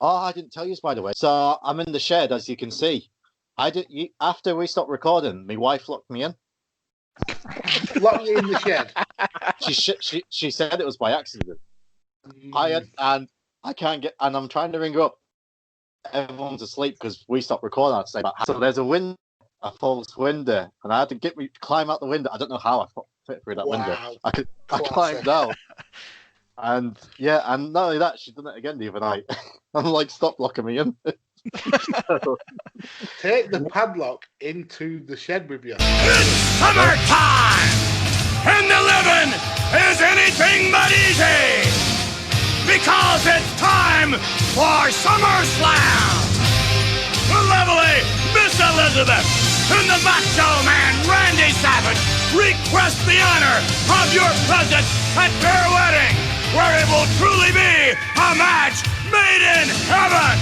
Oh, I didn't tell you, by the way. So I'm in the shed, as you can see. After we stopped recording, my wife locked me in. Locked you in the shed? She said it was by accident. And I can't get, and I'm trying to ring her up. Everyone's asleep because we stopped recording. I'd say, so there's a window, a false window, and I had to climb out the window. I don't know how I fit through that window. I climbed down, and and not only that, she's done it again the other night. I'm like, stop locking me in. Take the padlock into the shed with you. It's summertime, and the living is anything but easy, because it's time for SummerSlam. The lovely Miss Elizabeth and the Macho Man Randy Savage request the honor of your presence at their wedding, where it will truly be a match made in heaven.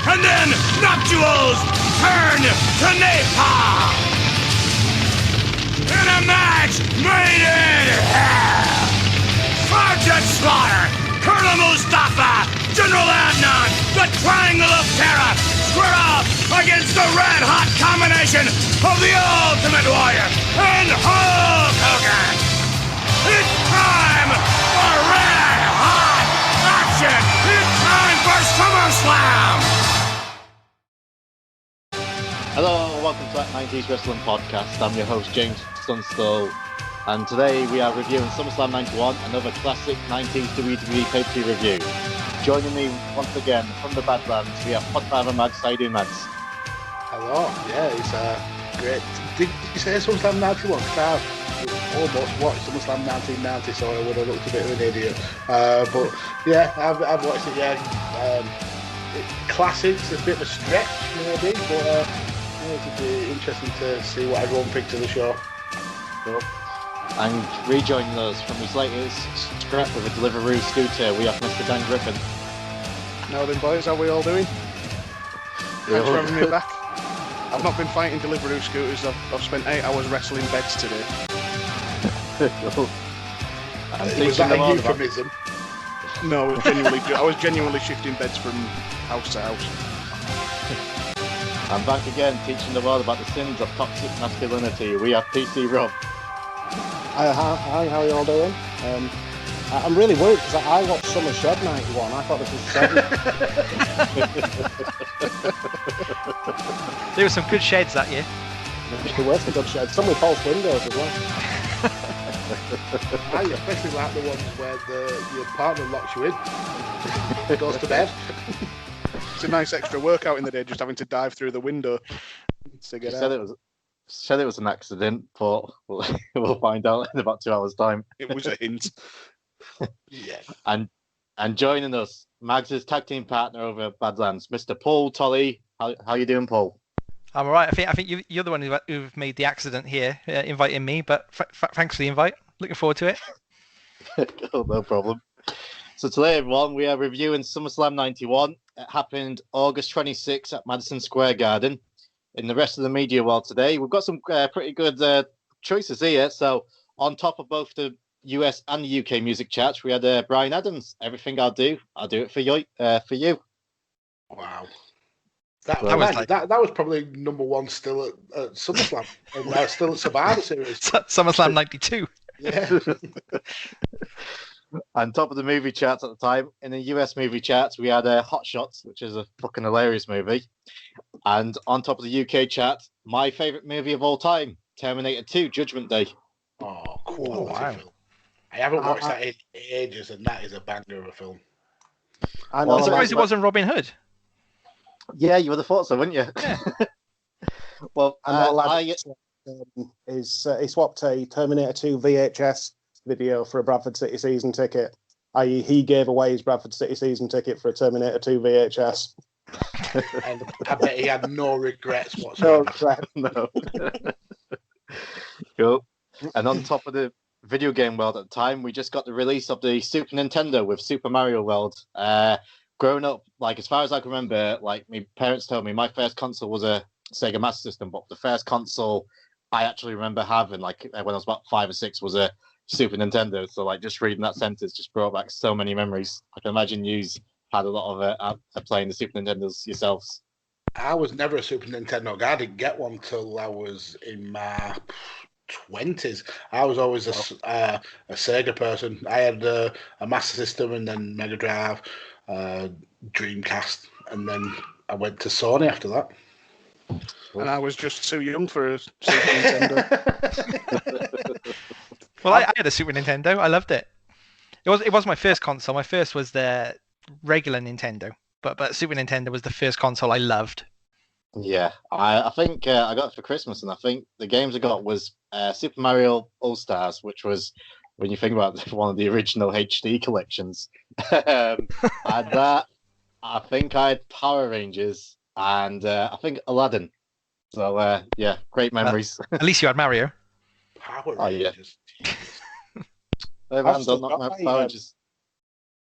And then nuptials turn to napalm in a match made in hell. Sergeant Slaughter, Colonel Mustafa, General Adnan, the Triangle of Terror square off against the red-hot combination of the Ultimate Warrior and Hulk Hogan. It's time for red-hot action. It's time for SummerSlam. Hello, welcome to that 90s Wrestling Podcast. I'm your host, James Dunstall, and today we are reviewing SummerSlam 91, another classic 90s WWE pay-per-view review. Joining me once again from the Badlands, we have Podfather Mads. How you doing, Mads? Hello, it's great. Did you say SummerSlam 91? Because I've almost watched SummerSlam 1990, so I would have looked a bit of an idiot. But yeah, I've watched it, Classics, a bit of a stretch maybe, but it'd be interesting to see what everyone thinks of the show. Cool. And rejoining us from his latest scrap with a Deliveroo scooter, we have Mr. Dan Griffin. Now then, boys, how are we all doing? Thanks for having me back. I've not been fighting Deliveroo scooters. I've spent 8 hours wrestling beds today. Cool. Was that a euphemism? No, I was genuinely shifting beds from house to house. I'm back again, teaching the world about the sins of toxic masculinity. We have PC Rob. Hi, how are you all doing? I'm really worried because I watched Summer Shed 91. I thought this was 7. There were some good sheds that year. There were some good sheds. Some with false windows as well. I especially like the ones where your partner locks you in and goes to bed. It's a nice extra workout in the day, just having to dive through the window to get out. Said it was an accident, but we'll find out in about 2 hours' time. It was a hint. Yeah. And joining us, Mags' tag team partner over at Badlands, Mr. Paul Tolley. How you doing, Paul? I'm all right. I think you're the one who've made the accident here, inviting me. But thanks for the invite. Looking forward to it. Oh, no problem. So today, everyone, we are reviewing SummerSlam 91. It happened August 26th at Madison Square Garden. In the rest of the media world today, we've got some pretty good choices here. So on top of both the US and the UK music charts, we had Bryan Adams. Everything I'll do it for you. Wow. That was probably number one still at SummerSlam, and still at Survivor Series. SummerSlam 92. Yeah. On top of the movie charts at the time, in the US movie charts, we had Hot Shots, which is a fucking hilarious movie. And on top of the UK chart, my favourite movie of all time, Terminator 2, Judgment Day. Oh, cool. Wow. I haven't watched that in ages, and that is a banger of a film. I'm surprised it wasn't Robin Hood. Yeah, you would have thought so, wouldn't you? Yeah. Well, he swapped a Terminator 2 VHS video for a Bradford City season ticket. I.e., he gave away his Bradford City season ticket for a Terminator 2 VHS. And I bet he had no regrets whatsoever. No. Cool. And on top of the video game world at the time, we just got the release of the Super Nintendo with Super Mario World. Growing up, like as far as I can remember, like my parents told me my first console was a Sega Master System, but the first console I actually remember having, like when I was about 5 or 6, was a Super Nintendo. So like just reading that sentence just brought back so many memories. I can imagine you've had a lot of playing the Super Nintendos yourselves. I was never a Super Nintendo guy. I didn't get one till I was in my 20s. I was always a Sega person. I had a Master System and then Mega Drive, Dreamcast, and then I went to Sony after that. And I was just too young for a Super Nintendo. Well, I had a Super Nintendo. I loved it. It was my first console. My first was the regular Nintendo, but Super Nintendo was the first console I loved. Yeah, I think I got it for Christmas, and I think the games I got was Super Mario All Stars, which was, when you think about it, one of the original HD collections. And that, I think I had Power Rangers, and I think Aladdin. So yeah, great memories. At least you had Mario. Power Rangers. Power Rangers.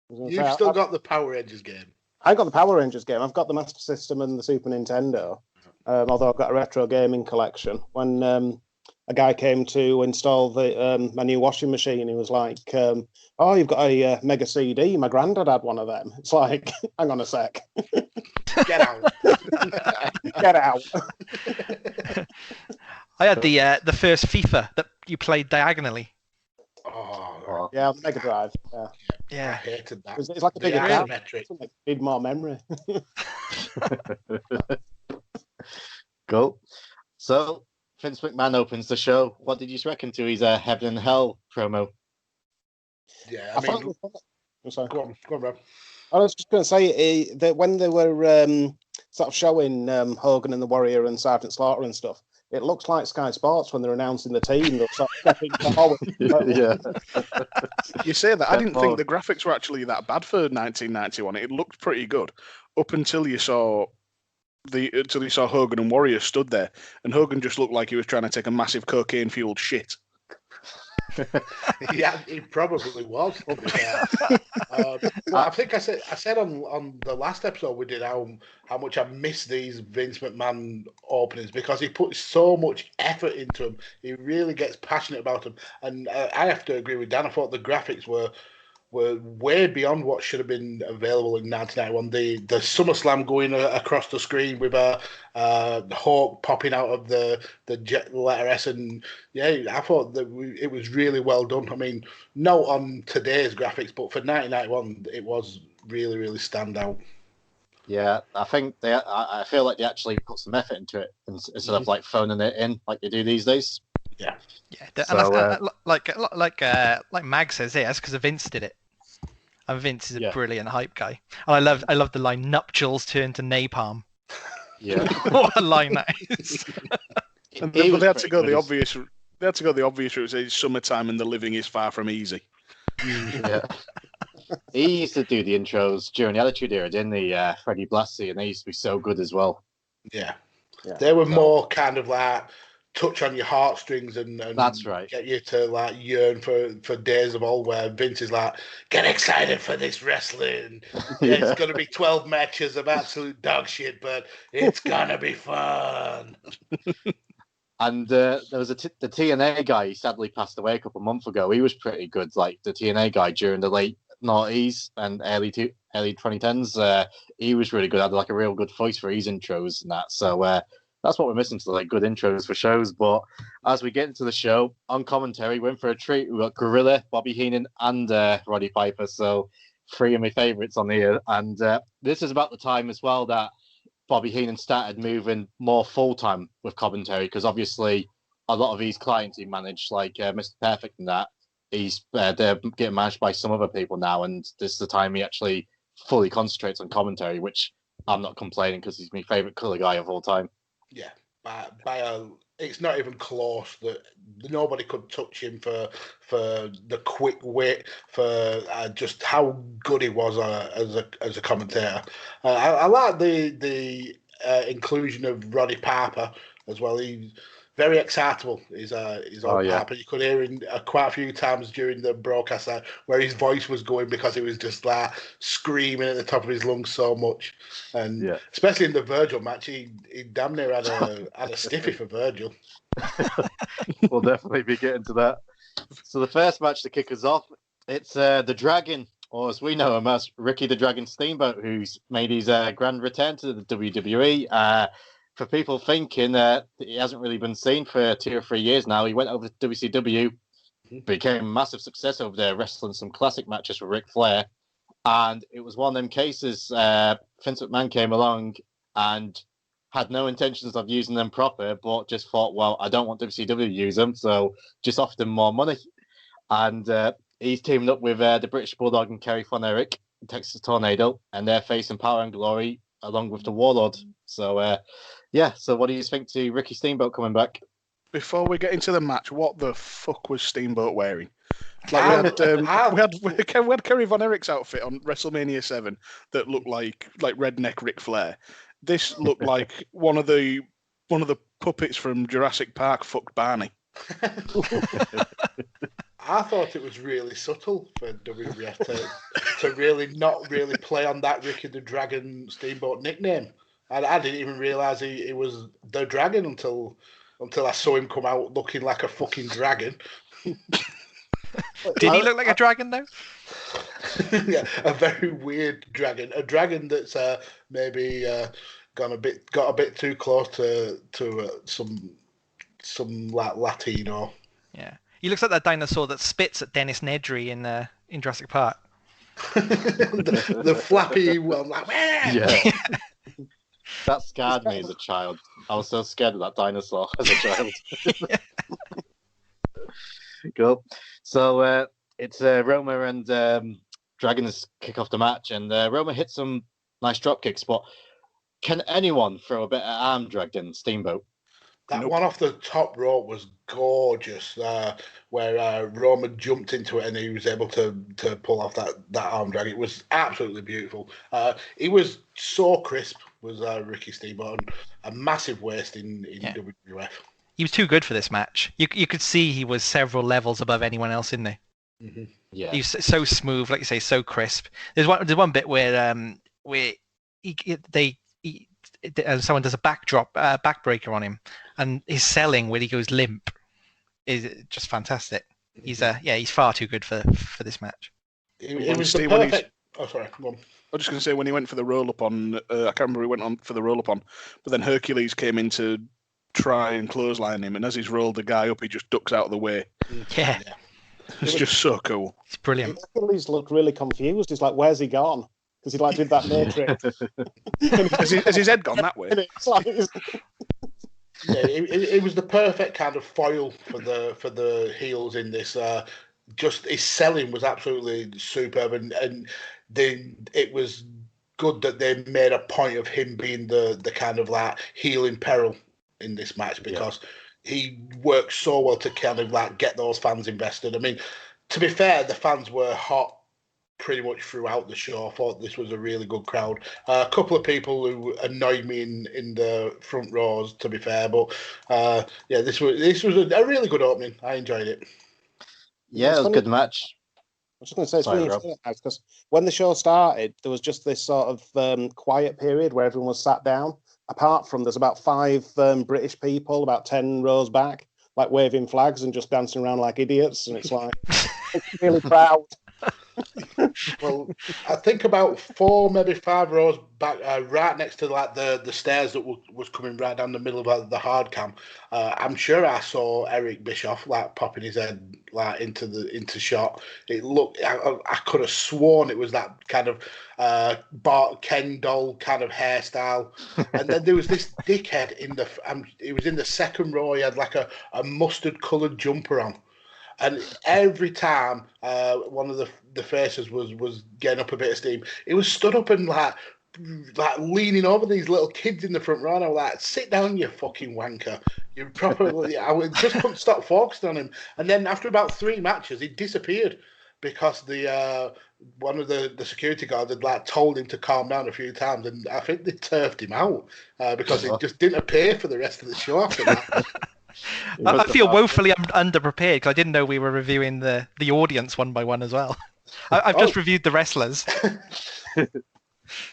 You've still got the Power Rangers game. I got the Power Rangers game. I've got the Master System and the Super Nintendo. Although I've got a retro gaming collection. When a guy came to install my new washing machine, he was like, "Oh, you've got a Mega CD. My granddad had one of them." It's like, hang on a sec. Get out. Get out. I had the first FIFA that you played diagonally. Oh, yeah, the Mega Drive. Yeah. I hated that. It's like a bigger isometric. Need more memory. Cool. So Vince McMahon opens the show. What did you reckon to his Heaven and Hell promo? Yeah, I mean, sorry. Go on, Rob. I was just going to say that when they were sort of showing Hogan and the Warrior and Sergeant Slaughter and stuff, it looks like Sky Sports when they're announcing the team. They're sort of stepping forward. Yeah. You say that. I didn't think the graphics were actually that bad for 1991. It looked pretty good up until you saw Hogan and Warrior stood there, and Hogan just looked like he was trying to take a massive cocaine-fueled shit. Yeah, he probably was. I think I said on the last episode we did how much I miss these Vince McMahon openings because he puts so much effort into them. He really gets passionate about them, and I have to agree with Dan. I thought the graphics were way beyond what should have been available in 1991. The SummerSlam going across the screen with a hawk popping out of the letter S, and yeah, I thought that it was really well done. I mean, not on today's graphics, but for 1991, it was really, really stand out. Yeah, I think I feel like they actually put some effort into it instead of like phoning it in like they do these days. Yeah. Yeah, so, like Mag says here, that's because Vince did it. And Vince is a brilliant hype guy. And I love the line "nuptials turn to napalm." Yeah, what a line that is. But they had to go the obvious. They had to go the obvious route. It's summertime and the living is far from easy. Yeah. He used to do the intros during the Attitude Era, didn't he? Freddie Blassie, and they used to be so good as well. Yeah. They were more kind of like touch on your heartstrings and that's right. Get you to like yearn for days of old, where Vince is like, get excited for this wrestling. It's going to be 12 matches of absolute dog shit, but it's going to be fun. And there was the TNA guy. He sadly passed away a couple of months ago. He was pretty good, like the TNA guy during the late noughties and early 2010s. He was really good. Had like a real good voice for his intros and that. So that's what we're missing, to like good intros for shows. But as we get into the show, on commentary, we're in for a treat. We've got Gorilla, Bobby Heenan, and Roddy Piper. So 3 of my favourites on here. And this is about the time as well that Bobby Heenan started moving more full-time with commentary, because obviously a lot of his clients he managed, like Mr. Perfect and that, they're getting managed by some other people now, and this is the time he actually fully concentrates on commentary, which I'm not complaining because he's my favourite colour guy of all time. Yeah, it's not even close. That nobody could touch him for the quick wit, for just how good he was as a commentator. I like the inclusion of Roddy Piper as well. He's very excitable. He's Piper. You could hear him quite a few times during the broadcast where his voice was going because he was just like screaming at the top of his lungs so much. And especially in the Virgil match, he damn near had a stiffy for Virgil. We'll definitely be getting to that. So the first match to kick us off, it's the Dragon, or as we know him as Ricky the Dragon Steamboat, who's made his grand return to the WWE. For people thinking that he hasn't really been seen for 2 or 3 years now, he went over to WCW, became a massive success over there, wrestling some classic matches with Ric Flair. And it was one of them cases, Vince McMahon came along and had no intentions of using them proper, but just thought, well, I don't want WCW to use them, so just offered them more money. And he's teamed up with the British Bulldog and Kerry Von Erich, Texas Tornado, and they're facing Power and Glory along with the Warlord. So, so what do you think to Ricky Steamboat coming back? Before we get into the match, what the fuck was Steamboat wearing? Like we had Kerry Von Erich's outfit on WrestleMania 7 that looked like redneck Ric Flair. This looked like one of the puppets from Jurassic Park fucked Barney. I thought it was really subtle for WWF to really not really play on that Ricky the Dragon Steamboat nickname. I didn't even realise he was the Dragon until I saw him come out looking like a fucking dragon. Did he look like a dragon though? Yeah, a very weird dragon. A dragon that's maybe got a bit too close to some like Latino. Yeah, he looks like that dinosaur that spits at Dennis Nedry in Jurassic Park. the flappy one, like yeah. That scared me as a child. I was so scared of that dinosaur as a child. Cool. So it's Roma and Dragon kick off the match, and Roma hits some nice drop kicks, but can anyone throw a better arm drag than Steamboat? That one off the top rope was gorgeous, where Roma jumped into it and he was able to pull off that arm drag. It was absolutely beautiful. He was so crisp, was Ricky Steamboat, and a massive waist in WWF. He was too good for this match. You could see he was several levels above anyone else in there. Mm-hmm. Yeah, he was so smooth, like you say, so crisp. There's one bit where someone does a backbreaker on him, and his selling when he goes limp is just fantastic. He's far too good for this match. It was the perfect. Oh, sorry. Go on. I was just going to say, when he went for the roll up on, I can't remember who he went on for the roll up on, but then Hercules came in to try and clothesline him, and as he's rolled the guy up, he just ducks out of the way. Yeah. It's just so cool. It's brilliant. Hercules looked really confused. He's like, "Where's he gone?" Because he did that matrix. Has his head gone that way? It was the perfect kind of foil for the heels in this. Just his selling was absolutely superb, and it was good that they made a point of him being the kind of like heel in peril in this match, because he worked so well to kind of like get those fans invested. I mean, to be fair, the fans were hot pretty much throughout the show. I thought this was a really good crowd. A couple of people who annoyed me in the front rows, to be fair, but this was a really good opening. I enjoyed it. Yeah, it was a good match. I was just going to say, it's really interesting because when the show started, there was just this sort of quiet period where everyone was sat down. Apart from, there's about 5 British people, about 10 rows back, like waving flags and just dancing around like idiots. And it's like, it's really proud. Well, I think about 4, maybe 5 rows back, right next to like the stairs that was coming right down the middle of the hard cam. I'm sure I saw Eric Bischoff like popping his head like into shot. It looked, I could have sworn it was that kind of Ken doll kind of hairstyle. And then there was this dickhead he was in the second row. He had like a mustard coloured jumper on. And every time one of the faces was getting up a bit of steam, he was stood up and like leaning over these little kids in the front row. And I was like, "Sit down, you fucking wanker!" You probably just couldn't stop focusing on him. And then after about 3 matches, he disappeared because one of the security guards had like told him to calm down a few times, and I think they turfed him out because he just didn't appear for the rest of the show after that. I feel woefully underprepared because I didn't know we were reviewing the audience one by one as well. I've just reviewed the wrestlers.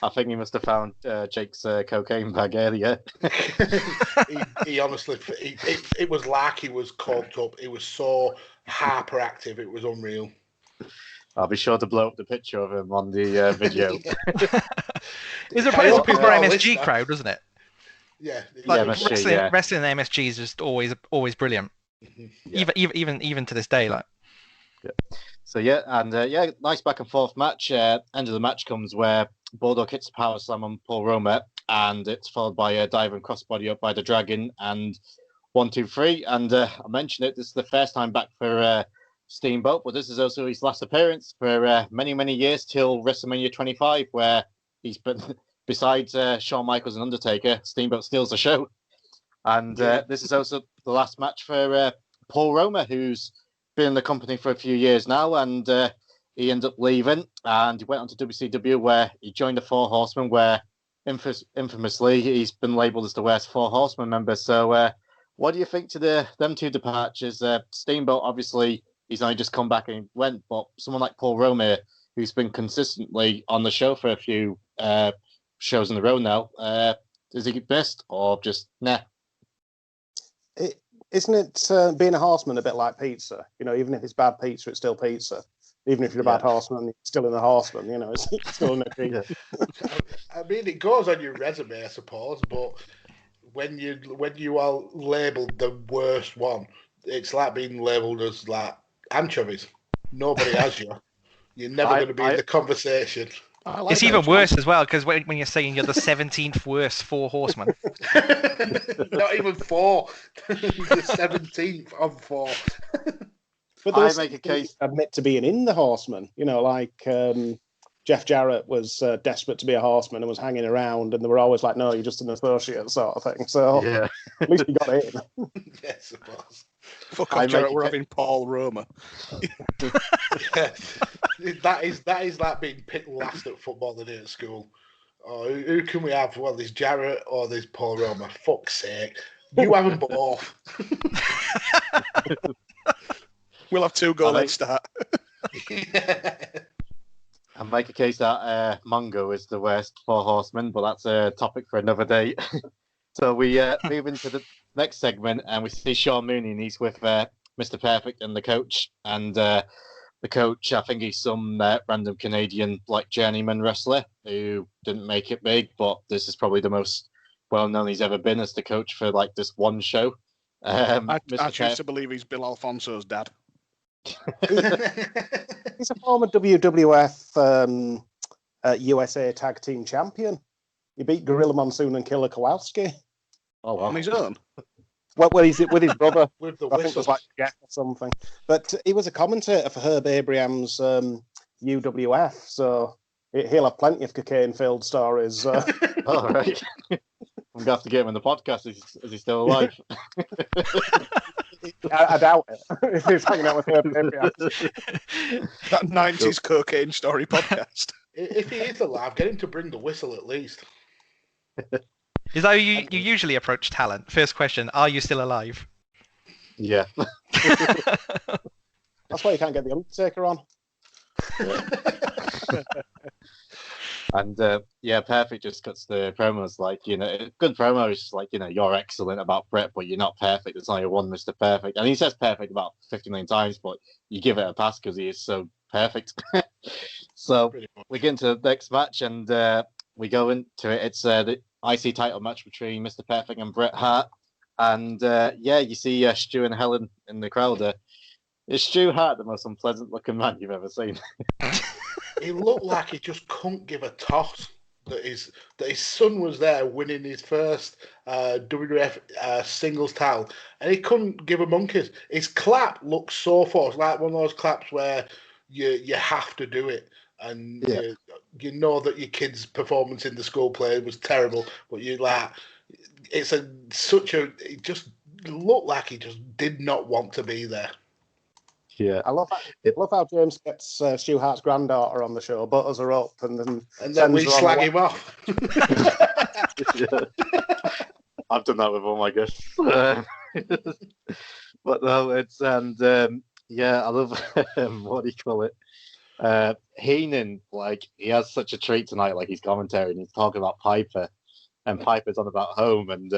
I think he must have found Jake's cocaine bag earlier. he honestly, it was like he was coked up. He was so hyperactive. It was unreal. I'll be sure to blow up the picture of him on the video. It's a proper MSG crowd, wasn't it? Yeah, like MSG, wrestling in MSG is just always brilliant. Yeah. Even to this day, like. Yeah. So nice back and forth match. End of the match comes where Bulldog hits a power slam on Paul Roma, and it's followed by a dive and crossbody up by the Dragon, and 1, 2, 3. And I mentioned it. This is the first time back for Steamboat, but this is also his last appearance for many years till WrestleMania 25, where he's been besides Shawn Michaels and Undertaker. Steamboat steals the show, and this is also the last match for Paul Roma, who's been in the company for a few years now, and he ended up leaving, and he went on to WCW, where he joined the Four Horsemen, where infamously he's been labelled as the worst Four Horsemen member. So what do you think to them two departures? Steamboat, obviously, he's only just come back and went, but someone like Paul Roma, who's been consistently on the show for a few shows in a row now, is he missed or just nah? Isn't it being a horseman a bit like pizza? You know, even if it's bad pizza, it's still pizza. Even if you're a bad horseman, you're still in the horseman. You know, it's still in the I mean, it goes on your resume, I suppose, but when you are labelled the worst one, it's like being labelled as like anchovies. Nobody has you. You're never going to be in the conversation. Like it's even worse as well, because when you're saying you're the 17th worst Four Horsemen. Not even 4. The 17th of 4. But I make a case admit to being in the Horsemen. You know, like Jeff Jarrett was desperate to be a Horseman and was hanging around, and they were always like, "No, you're just an associate," sort of thing. So at least he got in. Yes, of course. Fuck off, Jarrett. We're having Paul Roma. That is like being picked last at football the day at school. Oh, who can we have? Well, there's Jarrett or there's Paul Roma. Fuck's sake. You have them both. We'll have 2 goal head start. And make a case that Mongo is the worst Four Horsemen, but that's a topic for another day. So we move into the next segment, and we see Sean Mooney, and he's with Mr. Perfect and the coach. And the coach, I think he's some random Canadian like journeyman wrestler who didn't make it big, but this is probably the most well-known he's ever been as the coach for like this one show. I choose to believe he's Bill Alfonso's dad. He's a former WWF USA Tag Team Champion. He beat Gorilla Monsoon and Killer Kowalski. Oh, wow. On his own? Well, he's with his brother. With the I think it was like Jeff or something. But he was a commentator for Herb Abraham's UWF, so he'll have plenty of cocaine-filled stories. All right. I'm going to have to get him in the podcast. Is he still alive? I doubt it. If he's hanging out with Herb Abraham. That 90s cocaine story podcast. If he is alive, get him to bring the whistle at least. Is that how you usually approach talent? First question, are you still alive? Yeah. That's why you can't get the Undertaker on. And Perfect just cuts the promos like, you know, good promo is like, you know, you're excellent about Bret, but you're not perfect. It's only one Mr. Perfect. And he says perfect about 59 times, but you give it a pass because he is so perfect. So we get into the next match, and we go into it. It's the IC title match between Mr. Perfect and Bret Hart. And you see Stu and Helen in the crowd. Is Stu Hart the most unpleasant looking man you've ever seen? He looked like he just couldn't give a toss that his son was there winning his first WWF singles title, and he couldn't give a monkeys. His clap looked so forced, like one of those claps where you have to do it, and you know that your kid's performance in the school play was terrible, but you like it just looked like he just did not want to be there. Yeah, I love how James gets Stu Hart's granddaughter on the show, butters her up, and then we slag him off. I've done that with all my guests. But no, it's I love what do you call it? Heenan, like he has such a treat tonight, like he's commentary and he's talking about Piper, and Piper's on about home, and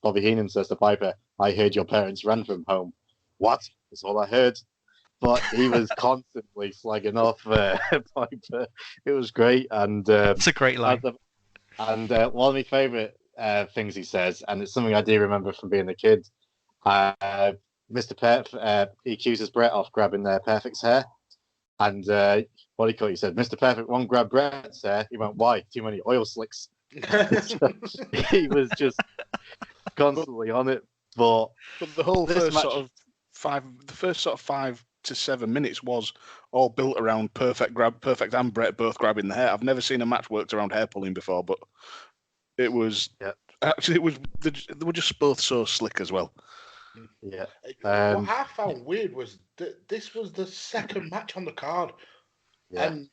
Bobby Heenan says to Piper, "I heard your parents ran from home." What? That's all I heard. but he was constantly slagging off Piper. It was great, and it's a great line. And one of my favourite things he says, and it's something I do remember from being a kid. Mr. Perf, he accuses Bret of grabbing Perfect's hair, and what do you call it? He said, "Mr. Perfect won't grab Bret's hair." He went, "Why? Too many oil slicks." He was just constantly on it. But the whole first match... sort of 5 to 7 minutes was all built around Perfect and Bret both grabbing the hair. I've never seen a match worked around hair pulling before, but it was actually they were just both so slick as well. Yeah. What I found weird was that this was the second match on the card, and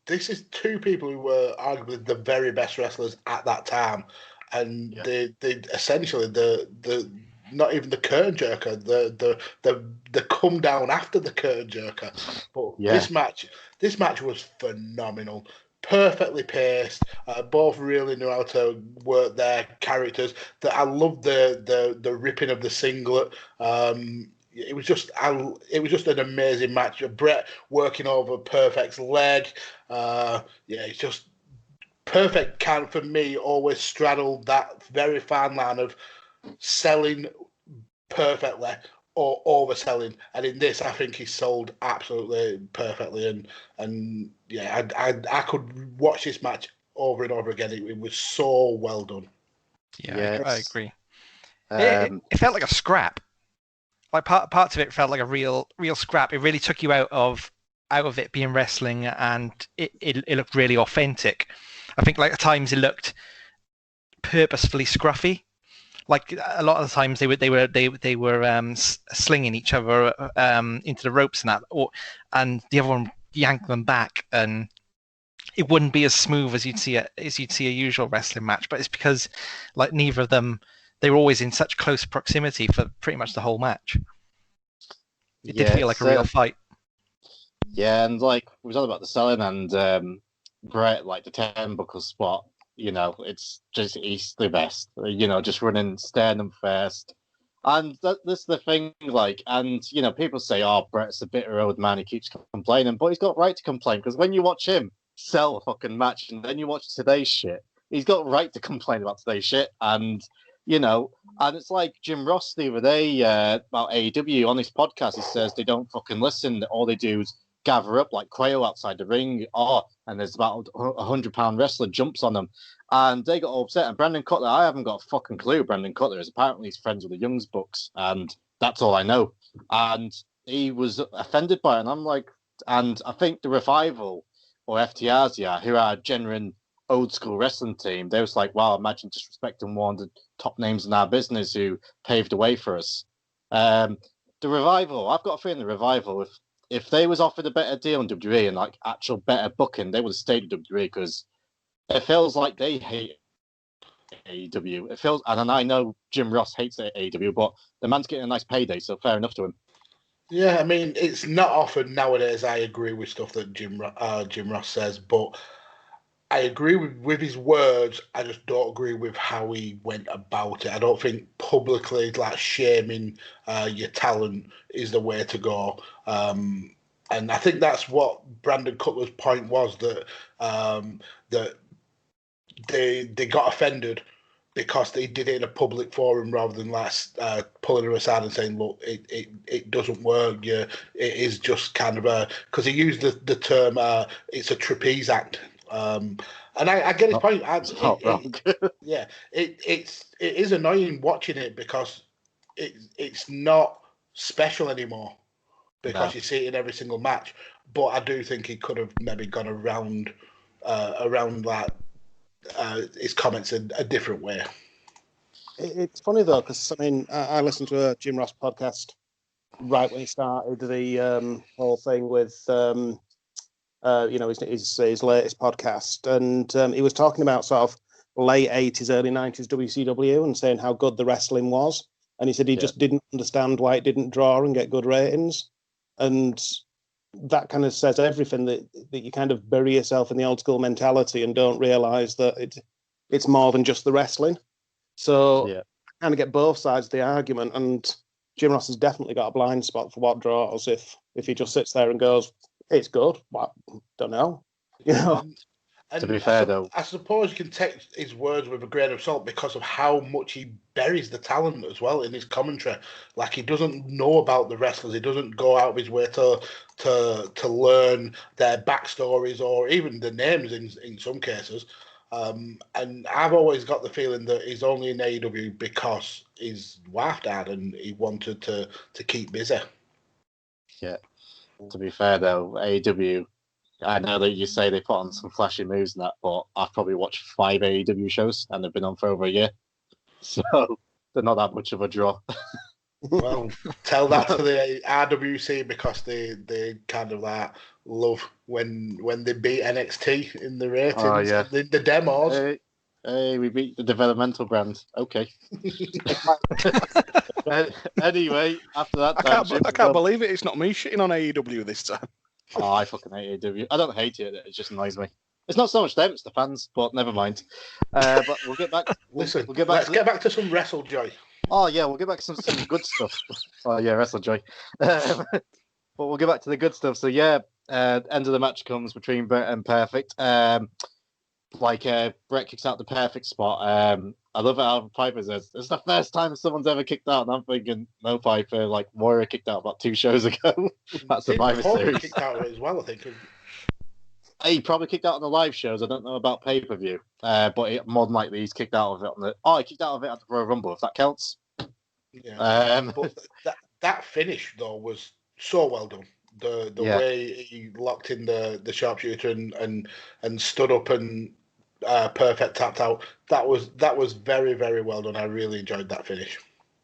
this is two people who were arguably the very best wrestlers at that time, and they essentially the not even the curtain jerker, the come down after the curtain jerker. But this match was phenomenal. Perfectly paced. Both really knew how to work their characters. I loved the ripping of the singlet. It was just an amazing match. Bret working over Perfect's leg. It's just Perfect can for me always straddled that very fine line of selling perfectly or overselling, and in this I think he sold absolutely perfectly, and I could watch this match over and over again. It was so well done. I agree. It felt like a scrap. Like parts of it felt like a real scrap. It really took you out of it being wrestling, and it looked really authentic. I think like at times it looked purposefully scruffy. Like a lot of the times they were slinging each other into the ropes and that, and the other one yanked them back, and it wouldn't be as smooth as you'd see a usual wrestling match. But it's because like neither of them, they were always in such close proximity for pretty much the whole match. It did feel like a real fight. Yeah, and like we was all about the selling, and Bret, like the turnbuckle spot. It's just he's the best. Just running sternum first, and that's the thing. Like, and people say, "Oh, Bret's a bitter old man. He keeps complaining," but he's got right to complain because when you watch him sell a fucking match, and then you watch today's shit, he's got right to complain about today's shit. And and it's like Jim Ross the other day about AEW on his podcast. He says they don't fucking listen. All they do is gather up like quail outside the ring. And there's about a 100-pound wrestler jumps on them, and they got all upset. And Brandon Cutler, I haven't got a fucking clue. Brandon Cutler is apparently he's friends with the Young's Bucks, and that's all I know. And he was offended by it, and I'm like, and I think the Revival or FTRs, who are a genuine old school wrestling team, they was like, wow, imagine disrespecting one of the top names in our business who paved the way for us. The Revival, I've got a feeling the Revival, if they was offered a better deal in WWE and like actual better booking, they would have stayed at WWE because it feels like they hate AEW. It feels, and I know Jim Ross hates AEW, but the man's getting a nice payday, so fair enough to him. Yeah, I mean, it's not often nowadays I agree with stuff that Jim Ross says, but I agree with his words. I just don't agree with how he went about it. I don't think publicly like shaming your talent is the way to go. And I think that's what Brandon Cutler's point was, that that they got offended because they did it in a public forum rather than pulling her aside and saying, look, it doesn't work. It is just kind of because he used the term, it's a trapeze act. And I get his point. It is annoying watching it because it's not special anymore because you see it in every single match. But I do think he could have maybe gone around that his comments a different way. It's funny though, because I mean, I listened to a Jim Ross podcast right when he started the whole thing with his latest podcast, and he was talking about sort of late 80s, early 90s WCW and saying how good the wrestling was, and he said he just didn't understand why it didn't draw and get good ratings, and that kind of says everything, that you kind of bury yourself in the old school mentality and don't realize that it's more than just the wrestling. So I kind of get both sides of the argument, and Jim Ross has definitely got a blind spot for what draws. If he just sits there and goes, it's good, well, don't know. You know. And to be fair, though, I suppose you can take his words with a grain of salt because of how much he buries the talent as well in his commentary. Like, he doesn't know about the wrestlers. He doesn't go out of his way to learn their backstories or even the names in some cases. And I've always got the feeling that he's only in AEW because his wife died and he wanted to keep busy. Yeah. To be fair, though, AEW, I know that you say they put on some flashy moves and that, but I've probably watched 5 AEW shows and they've been on for over a year. So they're not that much of a draw. Well, tell that to the RWC because they kind of like love when they beat NXT in the ratings. Oh, yeah. The demos. Hey, we beat the developmental brand. Okay. Anyway, after that, I can't believe it. It's not me shitting on AEW this time. Oh, I fucking hate AEW. I don't hate it. It just annoys me. It's not so much them; it's the fans. But never mind. But we'll get back. Let's get back to some WrestleJoy. Oh yeah, we'll get back to some good stuff. Oh yeah, WrestleJoy. But we'll get back to the good stuff. So yeah, end of the match comes between Bret and Perfect. Bret kicks out the Perfect spot. I love it how Piper says, it's the first time someone's ever kicked out. And I'm thinking, no, Piper, like Warrior kicked out about 2 shows ago. That's Survivor Series. Kicked out as well, I think. He probably kicked out on the live shows. I don't know about pay-per-view. But more than likely he's kicked out of it on the... Oh, he kicked out of it at the Royal Rumble, if that counts. Yeah. But that finish, though, was so well done. The way he locked in the sharpshooter and stood up and Perfect tapped out. That was very, very well done. I really enjoyed that finish.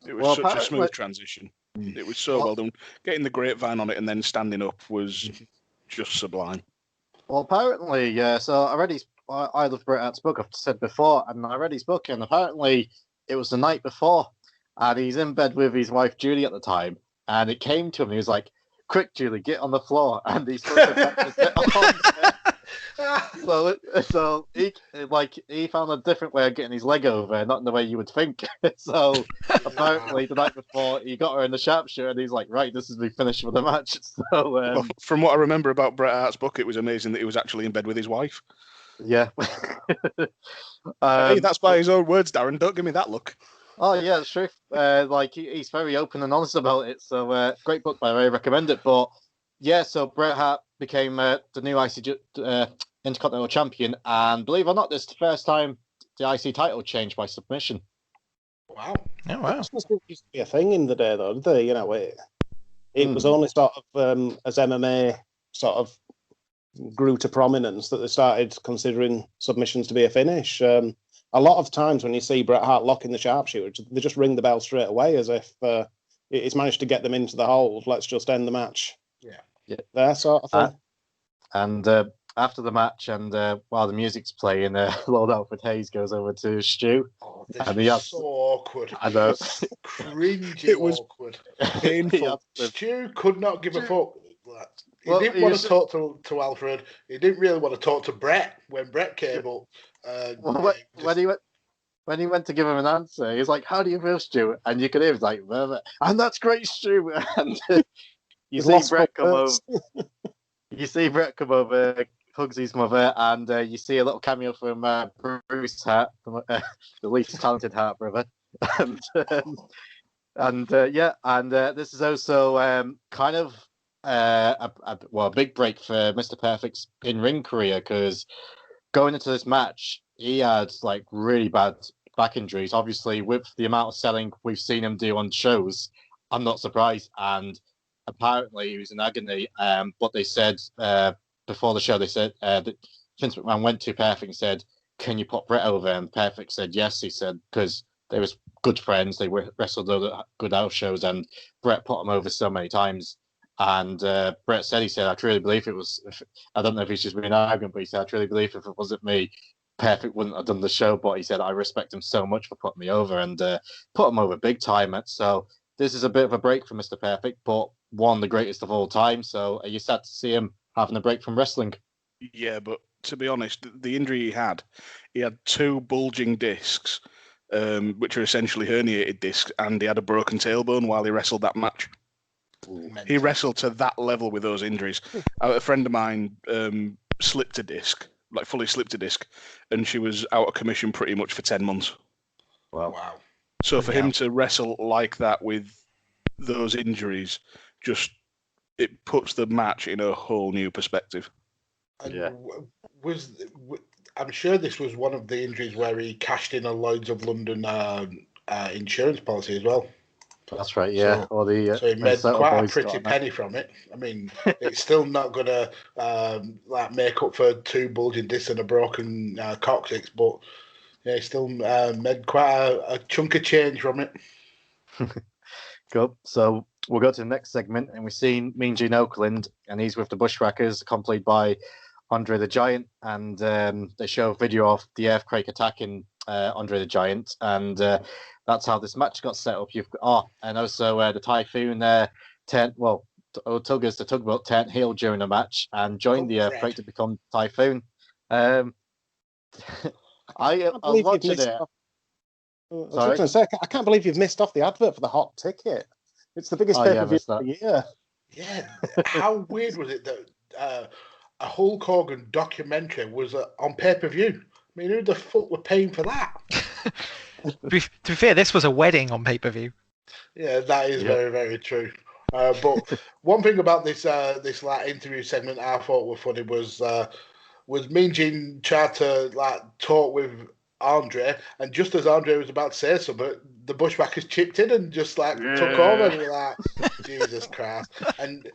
It was such a smooth transition. It was so well done. Getting the grapevine on it and then standing up was just sublime. Well, apparently, so I love Bret Hart's book, I've said before, and I read his book, and apparently it was the night before, and he's in bed with his wife Julie at the time, and it came to him, he was like, quick, Julie, get on the floor, and he's supposed to get on So he found a different way of getting his leg over, not in the way you would think. So apparently the night before he got her in the sharpshooter, and he's like, right, this is me finished for the match. So well, from what I remember about Bret Hart's book, it was amazing that he was actually in bed with his wife. Yeah. Hey, that's by his own words, Darren. Don't give me that look. Oh yeah, it's true. He's very open and honest about it. So great book, by the way. I recommend it. But yeah, so Bret Hart became the new Intercontinental Champion, and believe it or not, this is the first time the IC title changed by submission. Wow! Oh wow! This must used to be a thing in the day, though, did they? You know, it was only sort of as MMA sort of grew to prominence that they started considering submissions to be a finish. A lot of times when you see Bret Hart locking the sharpshooter, they just ring the bell straight away as if it's managed to get them into the hold. Let's just end the match. Yeah. That sort of thing. And after the match, and while the music's playing, Lord Alfred Hayes goes over to Stu. Oh, this was so awkward. I know. Cringy awkward. Painful. Stu could not give a fuck. He didn't want to talk to Alfred. He didn't really want to talk to Bret when Bret came up. When he went to give him an answer, he was like, "How do you feel, Stu?" And you could hear him like, "And that's great, Stu." And you see Bret come over. You see Bret come over, hugs his mother, and you see a little cameo from Bruce Hart, from, the least talented Hart brother. And this is also kind of a big break for Mr. Perfect's in-ring career, because going into this match, he had like really bad back injuries. Obviously, with the amount of selling we've seen him do on shows, I'm not surprised. And apparently, he was in agony. But they said before the show, they said that Vince McMahon went to Perfect and said, "Can you put Bret over?" And Perfect said yes. He said because they was good friends. They wrestled other good house shows, and Bret put him over so many times. And Bret said, I truly believe it was, I don't know if he's just being arrogant, but he said, I truly believe if it wasn't me, Perfect wouldn't have done the show. But he said, I respect him so much for putting me over, and put him over big time. So this is a bit of a break for Mr. Perfect, but one of the greatest of all time. So are you sad to see him having a break from wrestling? Yeah, but to be honest, the injury he had 2 bulging discs, which are essentially herniated discs, and he had a broken tailbone while he wrestled that match. He wrestled to that level with those injuries. A friend of mine slipped a disc, like fully slipped a disc, and she was out of commission pretty much for 10 months. Wow. So for him to wrestle like that with those injuries, just it puts the match in a whole new perspective. And I'm sure this was one of the injuries where he cashed in a Lloyd's of London insurance policy as well. That's right, yeah. So he made quite a pretty penny from it. I mean, it's still not going to make up for 2 bulging discs and a broken coccyx, but he still made quite a chunk of change from it. Good. So we'll go to the next segment, and we've seen Mean Gene Okerlund, and he's with the Bushwhackers, accompanied by Andre the Giant, and they show a video of the Earthquake attacking Andre the Giant, and that's how this match got set up. And also the Typhoon Tuggers, the Tugboat, turned heel during the match and joined the Earthquake to become Typhoon. I was watching it. I was going to say, I can't believe you've missed off the advert for the Hot Ticket. It's the biggest pay-per-view of the year. Yeah, how weird was it that a Hulk Hogan documentary was on pay-per-view? I mean, who the fuck were paying for that? To be fair, this was a wedding on pay-per-view. Yeah, that is very, very true. But one thing about this interview segment I thought was funny was Mean Gene tried to talk with Andre, and just as Andre was about to say something, the Bushwhackers chipped in and just took over, and you're like, Jesus Christ. And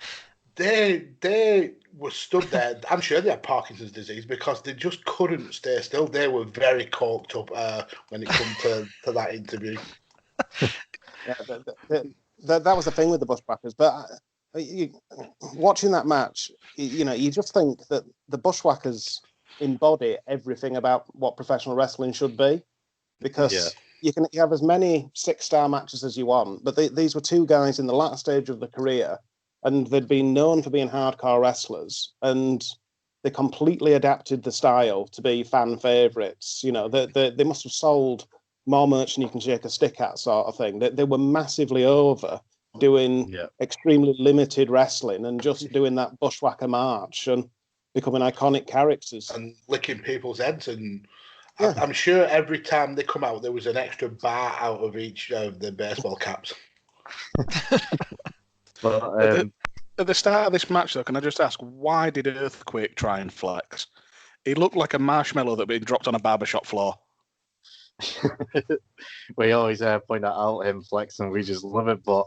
they were stood there. I'm sure they had Parkinson's disease because they just couldn't stay still. They were very coked up when it came to that interview. That was the thing with the Bushwhackers. But watching that match, you just think that the Bushwhackers embody everything about what professional wrestling should be, because you have as many 6-star matches as you want, but these were 2 guys in the latter stage of their career, and they'd been known for being hardcore wrestlers, and they completely adapted the style to be fan favorites. They must have sold more merch than you can shake a stick at, sort of thing. They were massively over doing extremely limited wrestling and just doing that Bushwhacker march and becoming iconic characters and licking people's heads. And I'm sure every time they come out, there was an extra bar out of each of the baseball caps. But, at the start of this match, though, can I just ask, why did Earthquake try and flex? He looked like a marshmallow that had been dropped on a barbershop floor. We always point that out, him flex, and we just love it. But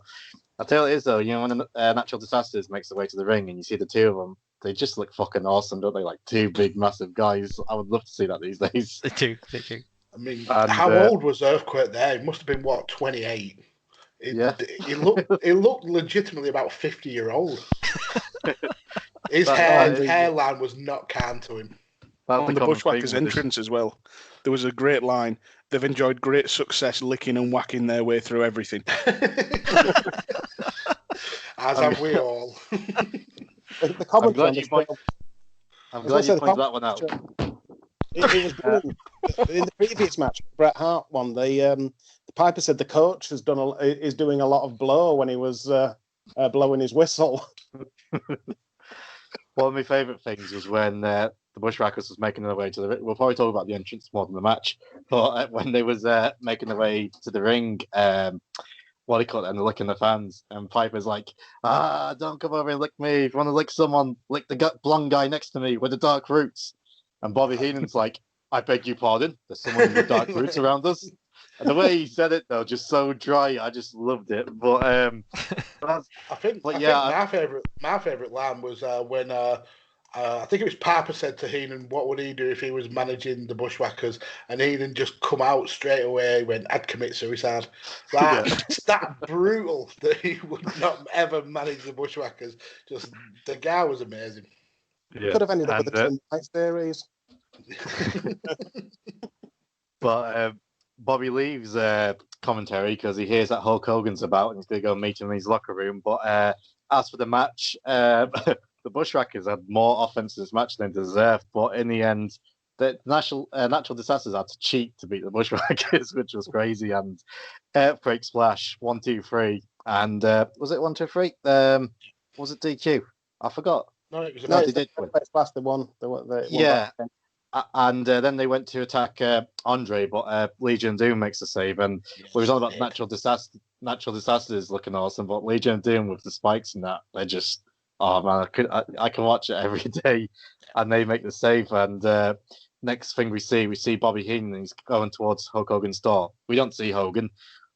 I tell you, it is though, when Natural Disasters makes their way to the ring and you see the 2 of them, they just look fucking awesome, don't they? Like 2 big, massive guys. I would love to see that these days. They do. I mean, how old was Earthquake there? He must have been 28. He looked legitimately about 50-year-old. His hairline was not kind to him. On the Bushwhackers' entrance as well, there was a great line. They've enjoyed great success licking and whacking their way through everything. As have we all. The I'm glad you pointed that one out. It was brilliant. In the previous match, Bret Hart won. The Piper said the coach is doing a lot of blow when he was blowing his whistle. One of my favourite things was when the Bushwhackers was making their way to the ring. We'll probably talk about the entrance more than the match, but when they was making their way to the ring, what do you call it, and they're licking the fans, and Piper's like, don't come over and lick me. If you want to lick someone, lick the blonde guy next to me with the dark roots. And Bobby Heenan's like, I beg your pardon, there's someone with dark roots around us. And the way he said it, though, just so dry, I just loved it. But I think my favorite line was when I think it was Piper said to Heenan, what would he do if he was managing the Bushwhackers? And Heenan just come out straight away. He went, I'd commit suicide. It's that brutal that he would not ever manage the Bushwhackers. Just the guy was amazing. Yeah. Could have ended up with the Twin Knights series. But Bobby leaves commentary because he hears that Hulk Hogan's about and he's going to go meet him in his locker room. But as for the match, the Bushwhackers had more offense in this match than deserved. But in the end, the natural disasters had to cheat to beat the Bushwhackers, which was crazy. And Earthquake Splash 1, 2, 3, and was it 1, 2, 3? Was it DQ? I forgot. No, it was they did win. Splash. They won. Yeah. And then they went to attack Andre, but Legion of Doom makes a save. And we was on about natural disasters looking awesome, but Legion of Doom with the spikes and that, they're just, oh man, I can watch it every day, and they make the save. And next thing we see Bobby Heenan, he's going towards Hulk Hogan's door. We don't see Hogan,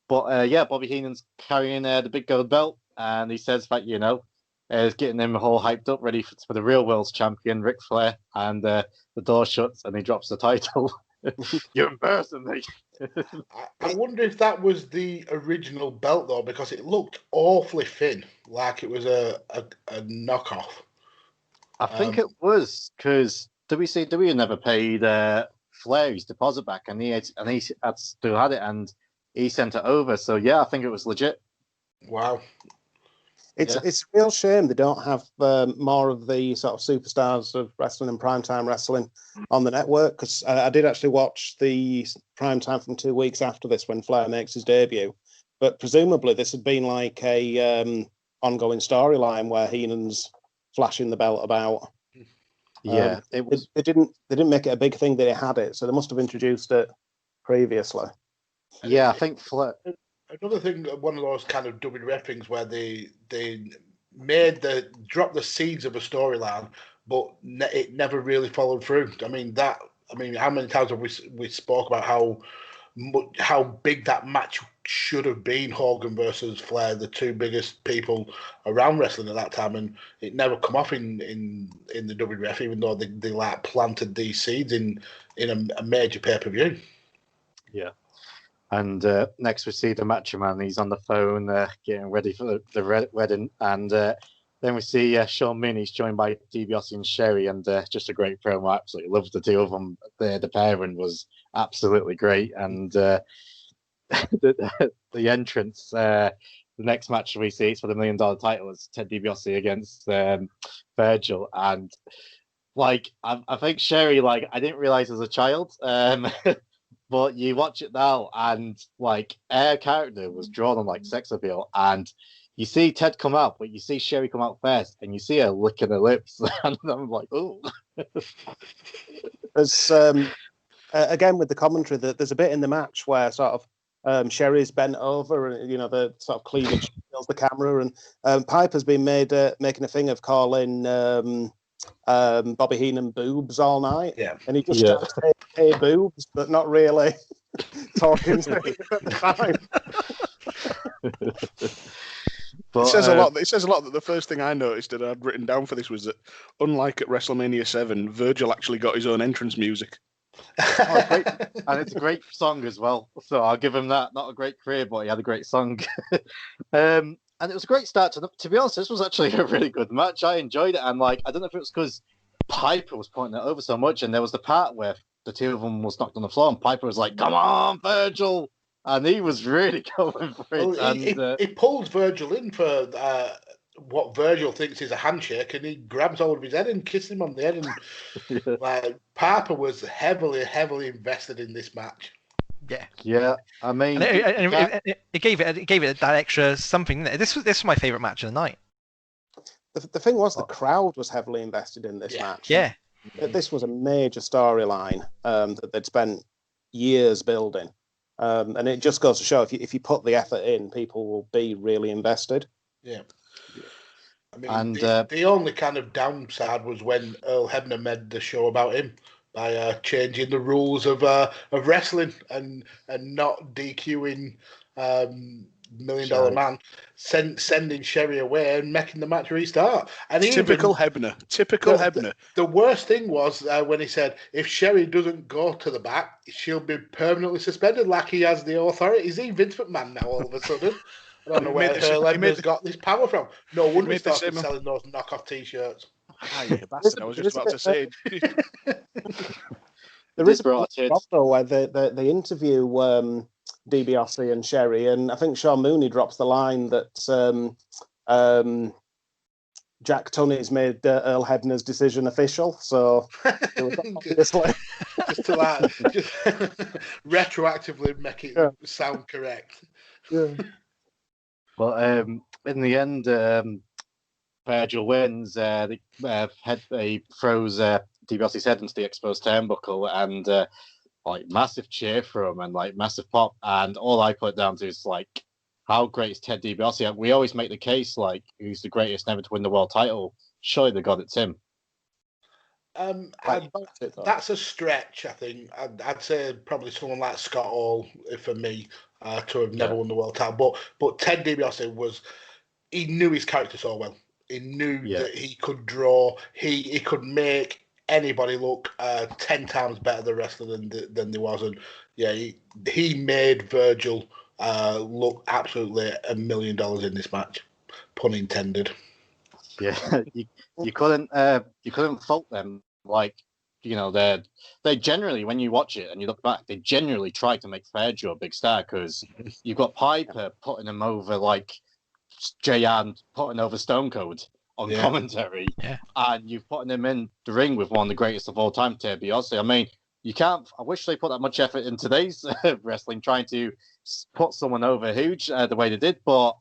but Bobby Heenan's carrying the big gold belt, and he says that getting him all hyped up, ready for the real world's champion, Ric Flair, and the door shuts and he drops the title. You're embarrassing me. I wonder if that was the original belt though, because it looked awfully thin, like it was a knockoff. I think it was because WCW never paid Flair his deposit back, and he still had it, and he sent it over. So yeah, I think it was legit. Wow. It's a real shame they don't have more of the sort of superstars of wrestling and primetime wrestling on the network, because I did actually watch the primetime from 2 weeks after this when Flair makes his debut. But presumably this had been like a ongoing storyline where Heenan's flashing the belt about. Yeah, it was. They didn't make it a big thing that it had it, so they must have introduced it previously. Yeah, I think Flair. Another thing, one of those kind of WWF things where they dropped the seeds of a storyline, but it never really followed through. I mean, how many times have we spoke about how big that match should have been, Hogan versus Flair, the two biggest people around wrestling at that time, and it never come off in the WWF, even though they like planted these seeds in a major pay-per-view. Yeah. And next we see the Macho Man. He's on the phone getting ready for the wedding. And then we see Sean Mooney. He's joined by DiBiase and Sherry. And just a great promo. I absolutely loved the two of them. The pairing was absolutely great. And the entrance, the next match we see, it's for the $1 million title. It's Ted DiBiase against Virgil. And I think Sherry, I didn't realize as a child. But you watch it now, and her character was drawn on sex appeal, and you see Ted come out, but you see Sherry come out first, and you see her licking her lips, and I'm like, oh. There's again with the commentary that there's a bit in the match where sort of Sherry's bent over, and the sort of cleavage fills the camera, and Piper's been made making a thing of calling Bobby Heenan boobs all night, and he just starts saying, "Hey boobs," but not really talking to him at the time. It says a lot. It says a lot that the first thing I noticed that I'd written down for this was that, unlike at WrestleMania 7, Virgil actually got his own entrance music. Great. And it's a great song as well. So I'll give him that. Not a great career, but he had a great song. And it was a great start to be honest, this was actually a really good match. I enjoyed it, and I don't know if it was because Piper was pointing it over so much, and there was the part where the two of them was knocked on the floor, and Piper was like, "Come on, Virgil," and he was really going for it. Well, he pulls Virgil in for what Virgil thinks is a handshake, and he grabs hold of his head and kisses him on the head. And Piper was heavily invested in this match. Yeah. I mean, it gave it that extra something. This was my favorite match of the night. The thing was, the crowd was heavily invested in this match. Yeah, this was a major storyline that they'd spent years building, and it just goes to show if you put the effort in, people will be really invested. Yeah. I mean, the only kind of downside was when Earl Hebner made the show about him by changing the rules of wrestling and not DQing $1 Million Man, sending Sherry away and making the match restart. And typical Hebner. The worst thing was when he said, if Sherry doesn't go to the back, she'll be permanently suspended, like he has the authority. Is he Vince McMahon now all of a sudden? I don't know where Hebner's got this power from. No wonder he started selling those knockoff T-shirts. You bastard, I was just about to say. There is a though where they interview DiBiase and Sherry, and I think Sean Mooney drops the line that Jack Tunney's made Earl Hebner's decision official. So it was obviously just to just retroactively make it sound correct. Yeah. Well, in the end, Virgil wins. He throws DiBiase's head into the exposed turnbuckle, and massive cheer for him and massive pop. And all I put down to is how great is Ted DiBiase? We always make the case who's the greatest never to win the world title. Surely the God, it's him. That's a stretch, I think. I'd say probably someone like Scott Hall, for me, to have never won the world title. But Ted DiBiase he knew his character so well. He knew that he could draw. He could make anybody look 10 times better the wrestler than they was. And he made Virgil look absolutely $1 million in this match, pun intended. Yeah, you couldn't fault them. They generally, when you watch it and you look back, they generally try to make Virgil a big star, because you've got Piper putting him over JR putting over Stone Cold on commentary, and you've putting him in the ring with one of the greatest of all time, Ted DiBiase. I mean, you can't. I wish they put that much effort in today's wrestling trying to put someone over huge the way they did, but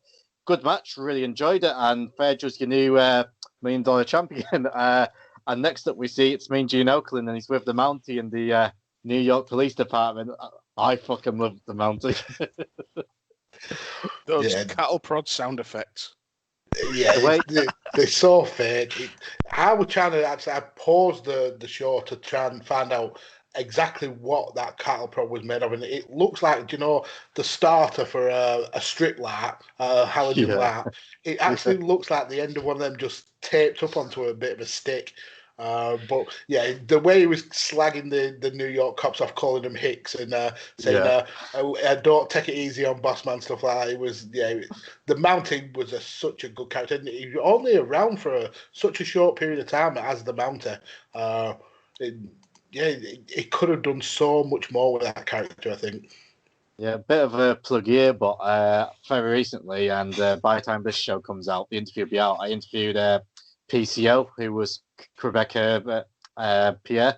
good match, really enjoyed it, and Virgil's your new $1 million champion. And next up we see it's Mean Gene Okerlund, and he's with the Mountie in the New York Police Department. I fucking love the Mountie. Those cattle prod sound effects. Yeah, they're so fake. I was trying to I paused the show to try and find out exactly what that cattle prod was made of, and it looks like, the starter for a strip light, halogen light. It actually looks like the end of one of them just taped up onto a bit of a stick. But the way he was slagging the New York cops off, calling them hicks, and saying don't take it easy on bossman, stuff like that. It was the Mountie was such a good character. He was only around for such a short period of time as the Mountie. It could have done so much more with that character, I think. Yeah, a bit of a plug here, but very recently, and by the time this show comes out, the interview will be out. I interviewed PCO, who was Rebecca Pierre,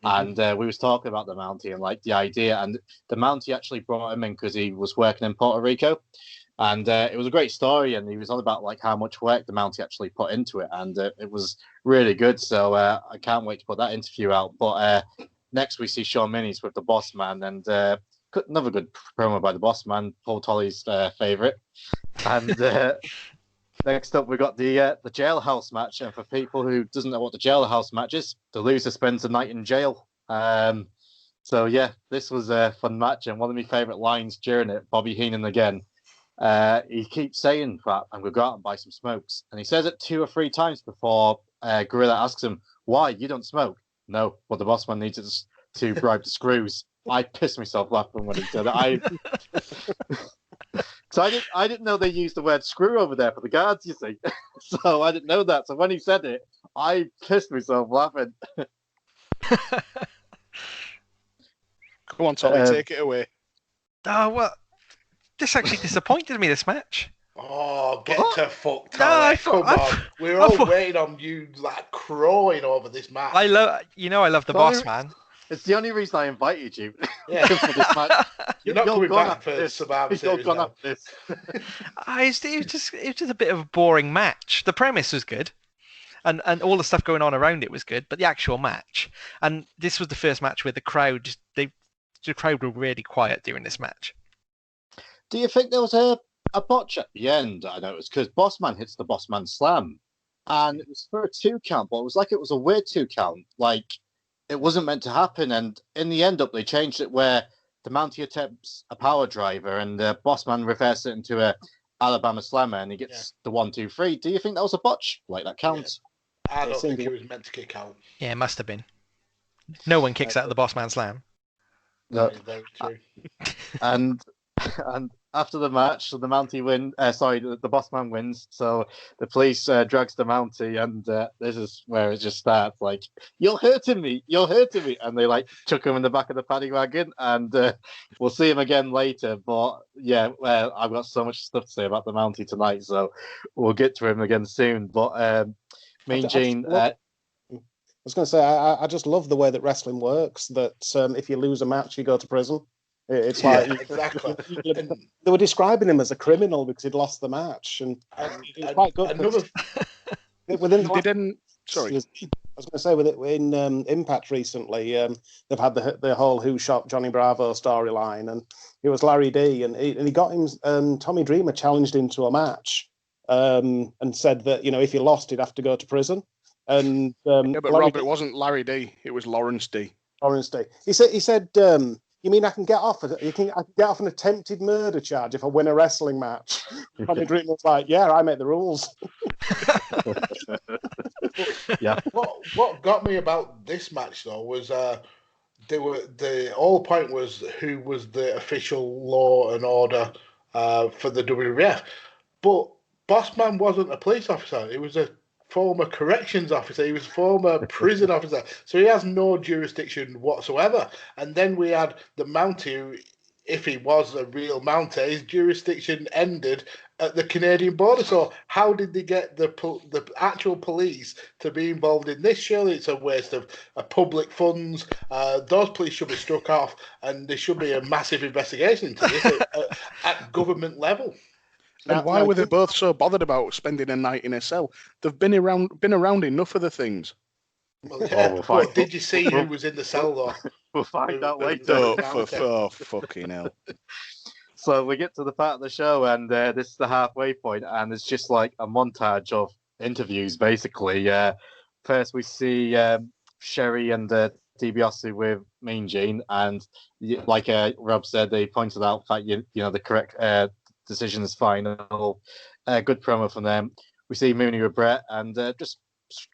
and we was talking about the Mountie and the idea. And the Mountie actually brought him in because he was working in Puerto Rico, and it was a great story. And he was on about how much work the Mountie actually put into it, and it was really good. So I can't wait to put that interview out. But next we see Sean Minnie's with the Bossman, and another good promo by the Bossman, Paul Tully's favorite. And next up we got the jailhouse match. And for people who doesn't know what the jailhouse match is, the loser spends the night in jail. So yeah, this was a fun match, and one of my favorite lines during it, Bobby Heenan again. He keeps saying that I'm going to go out and buy some smokes. And he says it 2 or 3 times before Gorilla asks him, why? You don't smoke? No, well, the Bossman needs it to bribe the screws. I pissed myself laughing when he said it. So I didn't know they used the word screw over there for the guards, you see. So I didn't know that. So when he said it, I pissed myself laughing. Come on, Tommy, take it away. Oh, well, this actually disappointed me, this match. Oh, get to fuck, Tommy. Come on. We're all waiting on you, crowing over this match. I love the Bossman. It's the only reason I invited you. Yeah. For this match. You're not coming back for Survivor Series now. It was just a bit of a boring match. The premise was good, and all the stuff going on around it was good, but the actual match, and this was the first match where the crowd were really quiet during this match. Do you think there was a botch at the end? I know it was because Bossman hits the Bossman Slam, and it was for a 2 count, but it was a weird 2 count, it wasn't meant to happen. And in the end up, they changed it where the Mountie attempts a power driver and the Bossman reverses it into a Alabama Slammer, and he gets the 1, 2, 3. Do you think that was a botch? That counts? Yeah. I don't think it was meant to kick out. Yeah, it must have been. No one kicks out of the Bossman Slam. No. Very true. And after the match, the Mountie the Bossman wins. So the police drags the Mountie, and this is where it just starts. You're hurting me, and they chuck him in the back of the paddy wagon, and we'll see him again later. But yeah, I've got so much stuff to say about the Mountie tonight, so we'll get to him again soon. But Mean Gene, was going to say, I just love the way that wrestling works. That if you lose a match, you go to prison. It's like exactly. They were describing him as a criminal because he'd lost the match, and it's quite good. Within the Sorry. I was going to say, with it in Impact recently, they've had the whole Who Shot Johnny Bravo storyline, and it was Larry D, and he got him. Tommy Dreamer challenged him to a match, and said that if he lost, he'd have to go to prison. And but Rob, it wasn't Larry D, it was Lawrence D. Lawrence D. He said, you mean I can get off? I can get off an attempted murder charge if I win a wrestling match? Tommy Dreamer was like, "Yeah, I make the rules." Yeah. What got me about this match though was the whole point was who was the official law and order for the WWF, but Bossman wasn't a police officer. He was a former corrections officer. He was a former prison officer, so he has no jurisdiction whatsoever. And then we had the mountie, who, if he was a real mountie, his jurisdiction ended at the Canadian border. So how did they get the actual police to be involved in this? Surely it's a waste of public funds. Those police should be struck off, and there should be a massive investigation into this at government level. And why were they both so bothered about spending a night in a cell? They've been around enough of the things. Well, yeah, did you see who was in the cell though? We'll find out later. Oh, fucking hell. So we get to the part of the show, and this is the halfway point, and it's just like a montage of interviews, basically. First, we see Sherry and DiBiase with Mean Gene, and like Rob said, they pointed out that the correct decision is final. Good promo from them. We see Mooney with Bret, and just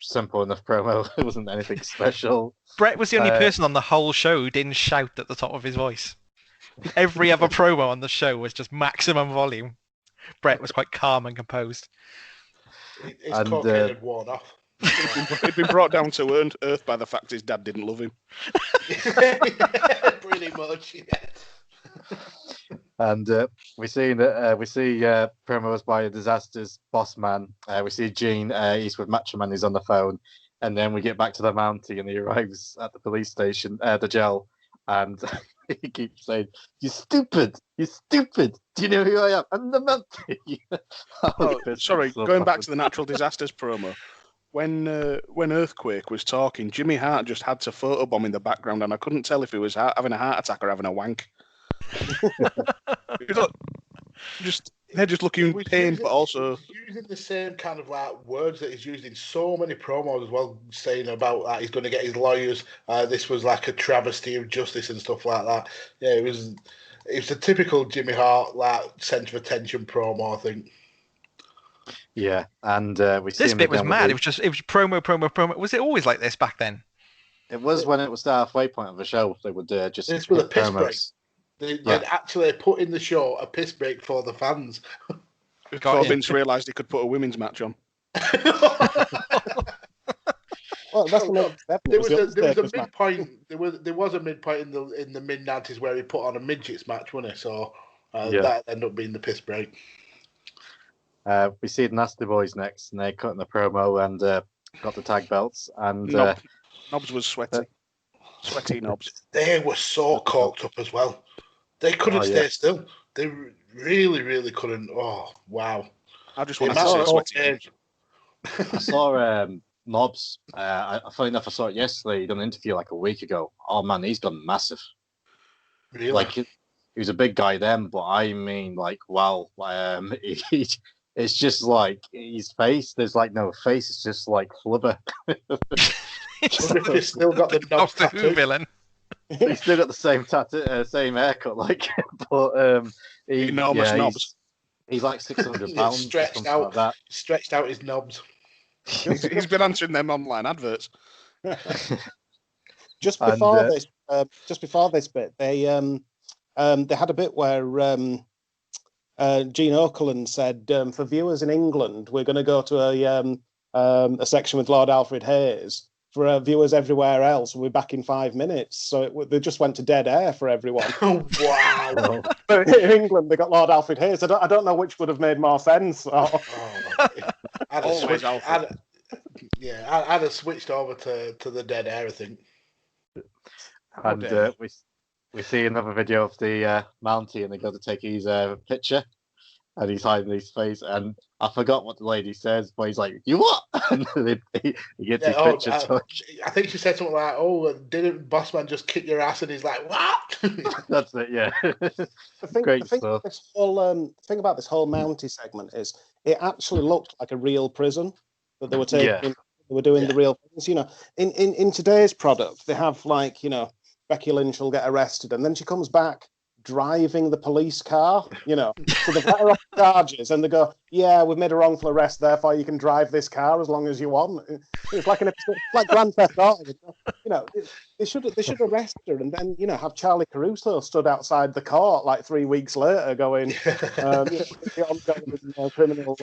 simple enough promo. It wasn't anything special. Bret was the only person on the whole show who didn't shout at the top of his voice. Every other promo on the show was just maximum volume. Bret was quite calm and composed. His cocaine had worn off. He'd been brought down to earth by the fact his dad didn't love him. Pretty much, yeah. And we see promos by the Disasters, Bossman. We see Gene. He's with Macho Man. He's on the phone, and then we get back to the Mountie, and he arrives at the police station, the jail, and he keeps saying, "You stupid! You stupid! Do you know who I am? I'm the Mountie." Sorry, going back to the Natural Disasters promo. When Earthquake was talking, Jimmy Hart just had to photobomb in the background, and I couldn't tell if he was having a heart attack or having a wank. They're just looking pained, but also using the same kind of like words that he's used in so many promos as well, saying about that he's going to get his lawyers. This was like a travesty of justice and stuff like that. Yeah, it was a typical Jimmy Hart like centre of attention promo, I think. Yeah, and we see this bit was mad. It was promo. Was it always like this back then? It was when it was the halfway point of the show. They would just this was a piss break. They'd actually put in the show a piss break for the fans. Before Vince realised he could put a women's match on. Well, that's there was a midpoint. There was a midpoint in the mid-90s where he put on a midgets match, wasn't it? So that ended up being the piss break. We see the Nasty Boys next, and they're cutting the promo and got the tag belts. And Knobs was sweaty. Sweaty Knobs. They were so coked up as well. They couldn't stay still. They really, really couldn't. Oh, wow. I just want to say sweaty. I saw Knobs. Funny enough, I saw it yesterday. He done an interview like a week ago. Oh, man, he's gone massive. Really? Like, he was a big guy then, but I mean, like, wow. It's just like his face. There's like no face. It's just like flubber. He's still got the knobs tattoo. Villain. He's still got the same tattoo, same haircut, like. But enormous knobs. He's like 600 pounds. Stretched out. Like that. Stretched out his knobs. He's been answering them online adverts. Just before this bit, they had a bit where Gene Okerlund said, for viewers in England, we're going to go to a section with Lord Alfred Hayes. For viewers everywhere else, we'll be back in 5 minutes. So they just went to dead air for everyone. Oh, wow. But in England, they got Lord Alfred Hayes. I don't know which would have made more sense. Yeah, I'd have switched over to the dead air, I think. And we see another video of the Mountie, and they go to take his picture, and he's hiding his face. And I forgot what the lady says, but he's like, "You what?" And then he gets his picture. I think she said something like, "Oh, didn't Bossman just kick your ass?" And he's like, "What?" That's it. Yeah. Great stuff. This whole thing about this whole Mountie segment is it actually looked like a real prison that they were taking. Yeah. They were doing the real things. You know, in today's product, they have like, you know, Becky Lynch will get arrested, and then she comes back driving the police car, you know. So they've let her off charges, and they go, "Yeah, we've made a wrongful arrest, therefore you can drive this car as long as you want." It's like an episode, like Grand Theft Auto. You know, they should arrest her, and then, you know, have Charlie Caruso stood outside the court like 3 weeks later, going, the ongoing criminal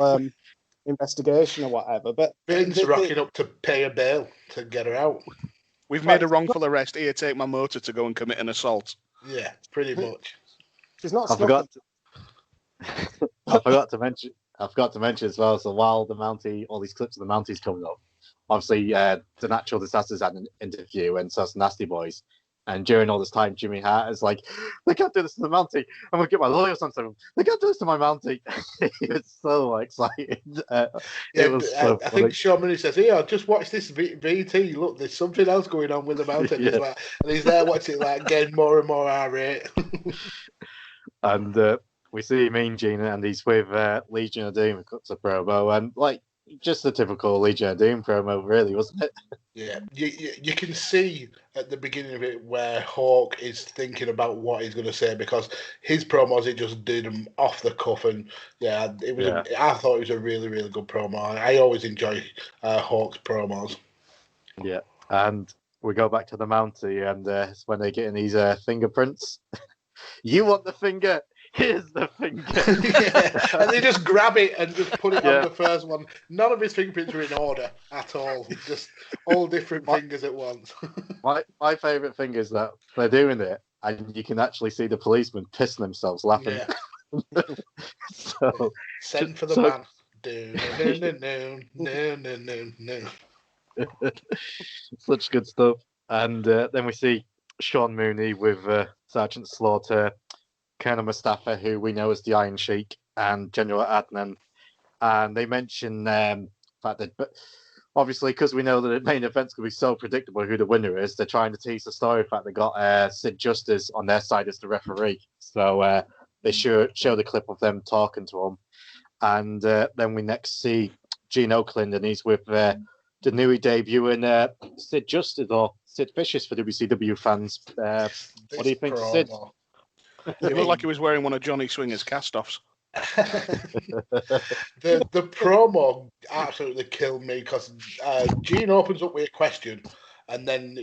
investigation or whatever. But Vince rocking up to pay a bail to get her out. We've made a wrongful arrest. Here, take my motor to go and commit an assault. Yeah, pretty much. She's not. I forgot to mention as well. So while all these clips of the Mounties coming up, obviously the Natural Disasters had an interview and so Nasty Boys, and during all this time, Jimmy Hart is like, "They can't do this to the Mountie. I'm gonna get my lawyers on something. They can't do this to my Mountie." He was so excited. It was so I think Sean Mooney says, "Here, just watch this VT. Look, there's something else going on with the Mountie." Yeah. And he's there watching, like, getting more and more irate. And we see Mean Gene, and he's with Legion of Doom, cuts a promo, and like just a typical Legion of Doom promo, really, wasn't it? Yeah, you can see at the beginning of it where Hawk is thinking about what he's going to say, because his promos, he just did them off the cuff, and it was. I thought it was a really, really good promo. I always enjoy Hawk's promos. Yeah, and we go back to the Mountie, and it's when they get in these fingerprints. You want the finger? Here's the finger. Yeah. And they just grab it and just put it on the first one. None of his fingerprints are in order at all. Just all different fingers at once. My favourite thing is that they're doing it, and you can actually see the policemen pissing themselves laughing. Yeah. So send for the man. No. Such good stuff. And then we see Sean Mooney with Sergeant Slaughter, Colonel Mustafa, who we know as the Iron Sheik, and General Adnan. And they mention the fact that, obviously, because we know that the main event's going to be so predictable who the winner is, they're trying to tease the story. In fact, they got Sid Justice on their side as the referee. So they show the clip of them talking to him. And then we next see Gene Oakland, and he's with the newly debuting Sid Justice, or Sid Vicious for WCW fans. What do you think, Sid? It looked like he was wearing one of Johnny Swinger's cast-offs. the promo absolutely killed me, because Gene opens up with a question, and then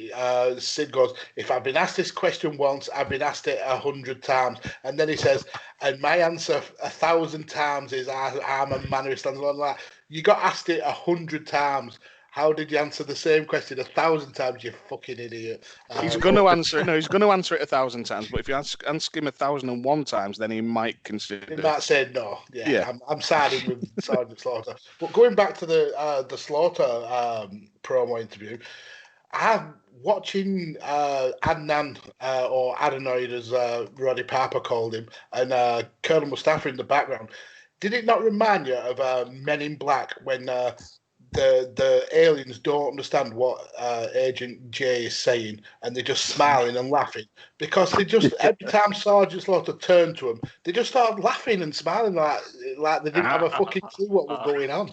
Sid goes, "If I've been asked this question once, I've been asked it 100 times." And then he says, "And my answer 1,000 times is I'm a man who stands alone." Like, you got asked it 100 times. How did you answer the same question 1,000 times, you fucking idiot? He's going to answer it. No, he's going to answer it 1,000 times. But if you ask him 1,001 times, then he might consider. He might say no. Yeah. I'm siding with Sergeant Slaughter. But going back to the Slaughter promo interview, I'm watching Adnan, or Adenoid, as Roddy Piper called him, and Colonel Mustafa in the background. Did it not remind you of Men in Black, when the aliens don't understand what Agent J is saying, and they're just smiling and laughing, because they just, every time Sergeant Slaughter turned to them, they just started laughing and smiling like they didn't have a fucking clue what was going on.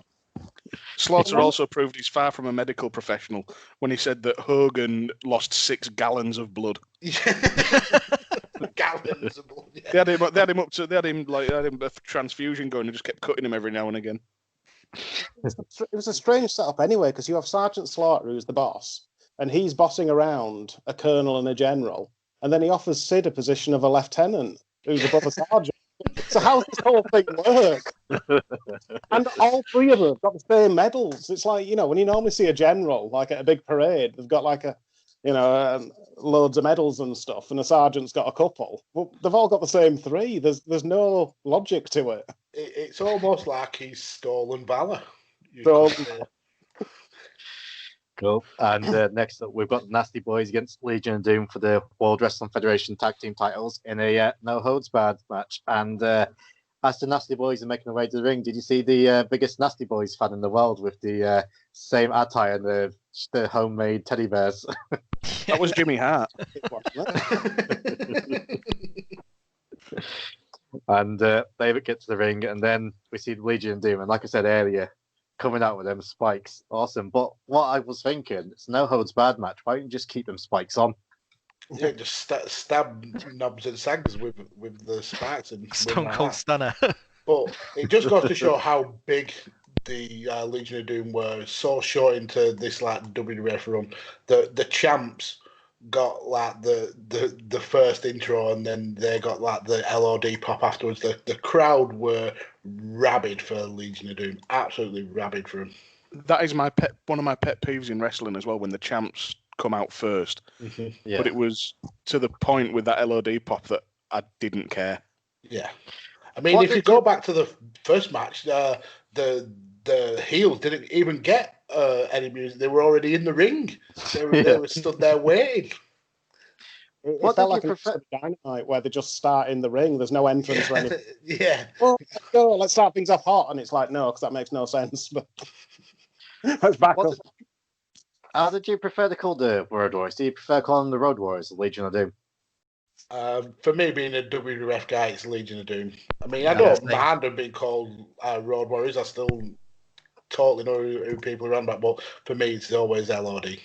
Slaughter also proved he's far from a medical professional when he said that Hogan lost 6 gallons of blood. Gallons of blood. Yeah. They had him a transfusion going, and just kept cutting him every now and again. It was a strange setup anyway, because you have Sergeant Slaughter, who's the boss, and he's bossing around a colonel and a general, and then he offers Sid a position of a lieutenant who's above a sergeant. So how does this whole thing work? And all three of them have got the same medals. It's like, when you normally see a general, like at a big parade, they've got like loads of medals and stuff, and a sergeant's got a couple. Well, they've all got the same 3. There's no logic to it. It's almost like he's stolen valor. Cool. And next up, we've got the Nasty Boys against Legion of Doom for the World Wrestling Federation Tag Team titles in a no holds barred match. And as the Nasty Boys are making their way to the ring, did you see the biggest Nasty Boys fan in the world with the same attire and the homemade teddy bears? That was Jimmy Hart. And they get to the ring, and then we see the Legion of Doom. And like I said earlier, coming out with them spikes, awesome. But what I was thinking, it's no holds barred match. Why don't you just keep them spikes on? Yeah, just stab knobs and sags with the spikes and Stone Cold Stunner. But it just goes to show how big the Legion of Doom were. So short into this like WWF run, the champs got like the first intro, and then they got like the LOD pop afterwards. The crowd were rabid for Legion of Doom, absolutely rabid for him. That is one of my pet peeves in wrestling as well, when the champs come out first. Mm-hmm. Yeah. But it was to the point with that LOD pop that I didn't care. Yeah, I mean, if you go back to the first match, the heels didn't even get any music. They were already in the ring. They were stood there waiting. It felt like a Dynamite where they just start in the ring. There's no entrance or anything. Yeah. Well, let's go. Let's start things off hot. And it's like, no, because that makes no sense. But let's back up. How did you prefer to call the Road Warriors? Do you prefer calling them the Road Warriors, the Legion of Doom? For me, being a WWF guy, it's Legion of Doom. I mean, I don't mind them being called Road Warriors. I still totally know who people are around about, but for me, it's always LOD.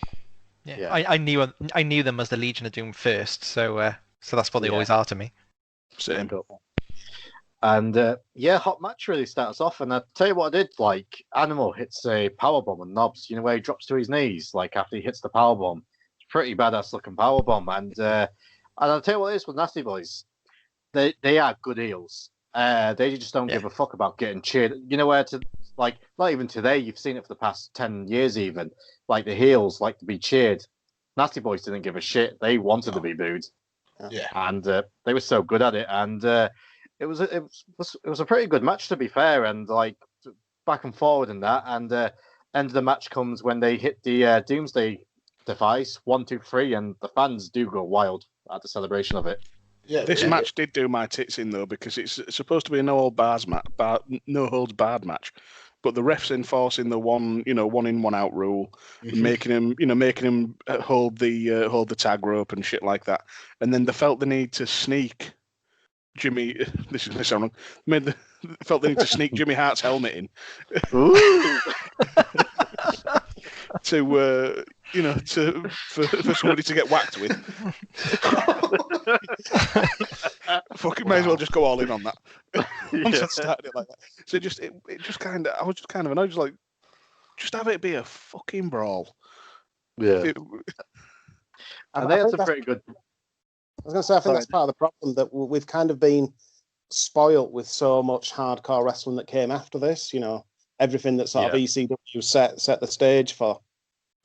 Yeah. I knew them as the Legion of Doom first, so that's what they always are to me. Same. And hot match really starts off. And I tell you what I did like. Animal hits a powerbomb on Knobs. You know where he drops to his knees, like after he hits the powerbomb. It's pretty badass looking powerbomb. And I'll tell you what it is with Nasty Boys. They are good heels. They just don't give a fuck about getting cheered. You know where to like not even today. You've seen it for the past 10 years even. Like the heels like to be cheered. Nasty Boys didn't give a shit. They wanted to be booed. Yeah. And they were so good at it. And it was a pretty good match, to be fair, and like back and forward and that. And end of the match comes when they hit the Doomsday device 1, 2, 3, and the fans do go wild at the celebration of it. Yeah, this match did do my tits in though, because it's supposed to be a no holds barred match, but the refs enforcing the one in, one out rule, making him hold the tag rope and shit like that, and then they felt the need to sneak Jimmy. This is sound wrong. Felt the need to sneak Jimmy Hart's helmet in. Ooh. For somebody to get whacked with. Fucking may as well just go all in on that. Once I started it like that. So I was just kind of annoyed, just like, just have it be a fucking brawl. Yeah. And they had some pretty good. I was going to say, I think that's part of the problem, that we've kind of been spoilt with so much hardcore wrestling that came after this. Everything that sort of ECW set the stage for.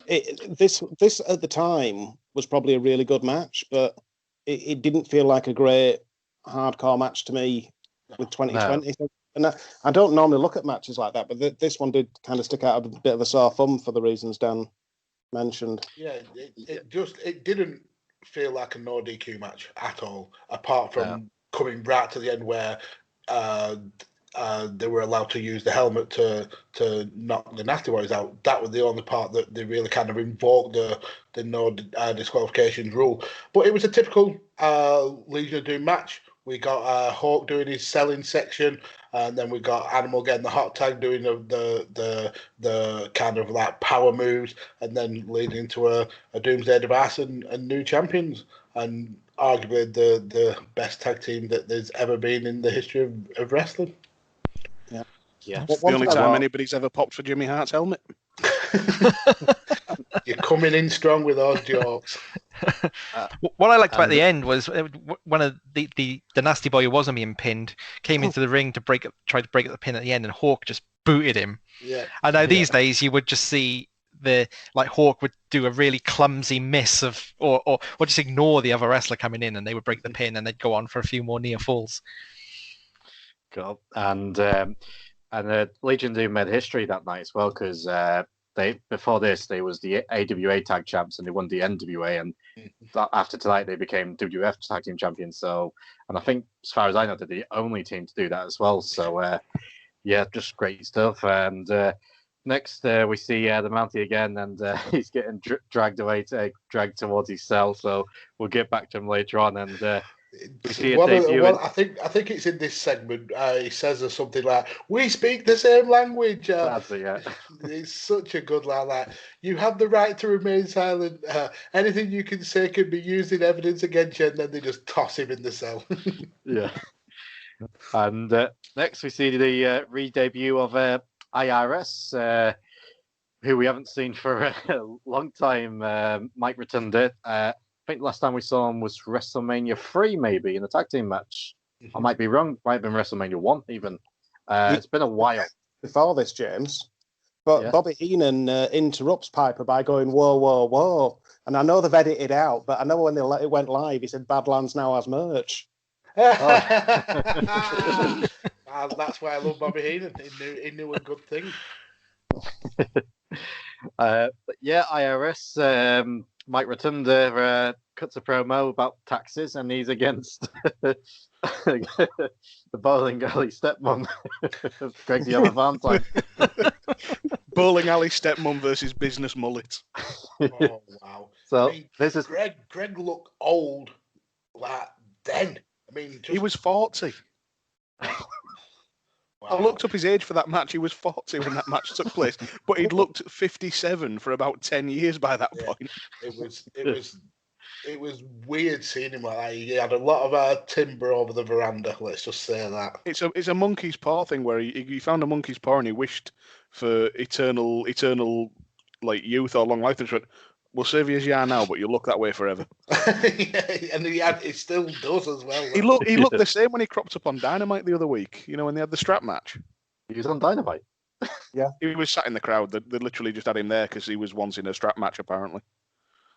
This at the time was probably a really good match, but it didn't feel like a great hardcore match to me with 2020. No. And I don't normally look at matches like that, but this one did kind of stick out a bit of a sore thumb for the reasons Dan mentioned. Yeah, it didn't feel like a no DQ match at all, apart from coming right to the end where they were allowed to use the helmet to knock the Nasty Boys out. That was the only part that they really kind of invoked the no disqualifications rule. But it was a typical Legion of Doom match. We got Hawk doing his selling section, and then we got Animal getting the hot tag, doing the kind of like power moves, and then leading into a Doomsday device and new champions, and arguably the best tag team that there's ever been in the history of wrestling. Yeah. It's the only time anybody's ever popped for Jimmy Hart's helmet. You're coming in strong with those jokes. What I liked about the end was one of the Nasty Boy who wasn't being pinned came into the ring to try to break up the pin at the end, and Hawk just booted him. Yeah. And now these days you would just see Hawk would do a really clumsy miss or just ignore the other wrestler coming in, and they would break the pin, and they'd go on for a few more near falls. Cool. And Legion of Doom made history that night as well, because before this they was the AWA tag champs and they won the NWA, and after tonight they became WWF tag team champions. So, and I think as far as I know, they're the only team to do that as well. So yeah, just great stuff. And next we see the Mountie again, and he's getting dragged towards his cell. So we'll get back to him later on. And we see a debut. I think it's in this segment. He says something like, "We speak the same language." That's it, yeah. It's such a good line. Like, you have the right to remain silent. Anything you can say can be used in evidence against you, and then they just toss him in the cell. Yeah. And next we see the re-debut of IRS, who we haven't seen for a long time. Mike Rotunda. I think the last time we saw him was WrestleMania 3, maybe, in a tag team match. I might be wrong. Might have been WrestleMania 1, even. It's been a while. Before this, James. But yeah. Bobby Heenan interrupts Piper by going, "Whoa, whoa, whoa." And I know they've edited out, but I know when it went live, he said Badlands now has merch. Oh. That's why I love Bobby Heenan. He knew a good thing. But yeah, IRS... Mike Rotunda cuts a promo about taxes, and he's against the bowling alley stepmom, Greg the Other Valentine. Bowling alley stepmom versus business mullet. Oh wow! So I mean, this is Greg looked old like then. I mean, he was 40. Wow. I looked up his age for that match. He was 40 when that match took place, but he'd looked 57 for about 10 years by that point. It was weird seeing him like that. He had a lot of timber over the veranda. Let's just say that. It's a monkey's paw thing where he found a monkey's paw and he wished for eternal like youth or long life. And went, "We'll save you as you are now, but you'll look that way forever." Yeah, and he still does as well. He looked the same when he cropped up on Dynamite the other week. You know, when they had the strap match. He was on Dynamite. Yeah, he was sat in the crowd. They literally just had him there because he was once in a strap match, apparently.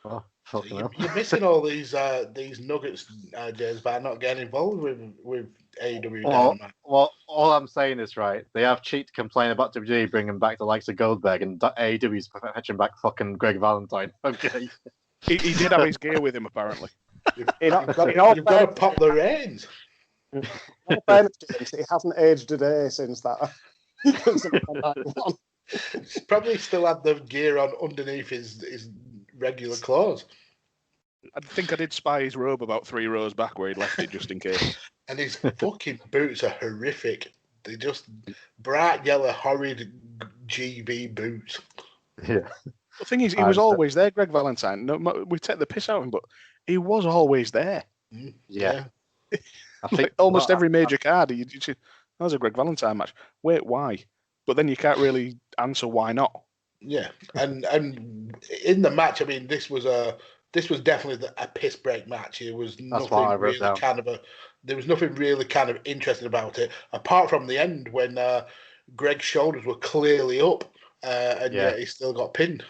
Oh, you're missing all these nuggets, James, by not getting involved with AEW Dynamite. Well, all I'm saying is, right, they have cheat to complain about WWE bringing back the likes of Goldberg, and AEW's fetching back fucking Greg Valentine. Okay. He did have his gear with him, apparently. You've got to pop the reins. He hasn't aged a day since that. He's probably still had the gear on underneath his regular clothes. I think I did spy his robe about 3 rows back where he'd left it just in case. And his fucking boots are horrific. They're just bright yellow, horrid GB boots. Yeah. The thing is, he was always there, Greg Valentine. No, we take the piss out of him, but he was always there. Yeah. I think almost every major card, that was a Greg Valentine match. Wait, why? But then you can't really answer why not. Yeah, and in the match, I mean, this was definitely a piss break match. It was nothing really there was nothing really kind of interesting about it, apart from the end when Greg's shoulders were clearly up, and yet he still got pinned.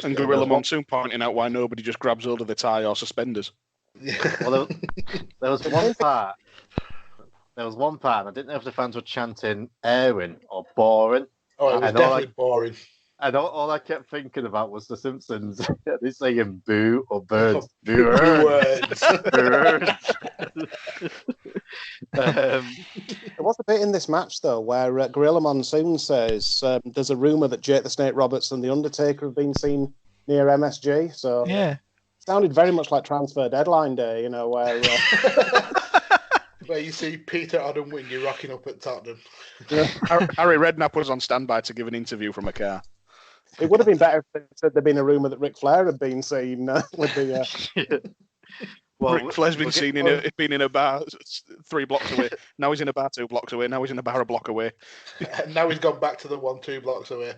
And Gorilla Monsoon pointing out why nobody just grabs hold of the tie or suspenders. Yeah. Well, there was one part. I didn't know if the fans were chanting "Aaron" or "boring." Oh, it was definitely boring. And all I kept thinking about was The Simpsons. They're saying "boo" or "birds." Boo words. There was a bit in this match though where Gorilla Monsoon says there's a rumor that Jake the Snake Roberts and the Undertaker have been seen near MSG. So yeah, it sounded very much like Transfer Deadline Day, you know, where. Where you see Peter Odom-Wingy rocking up at Tottenham. Yeah. Harry Redknapp was on standby to give an interview from a car. It would have been better if they said there'd been a rumour that Ric Flair had been seen with the. Well, Ric Flair's been seen been in a bar 3 blocks away. Now he's in a bar 2 blocks away. Now he's in a bar a block away. And now he's gone back to the 1-2 blocks away.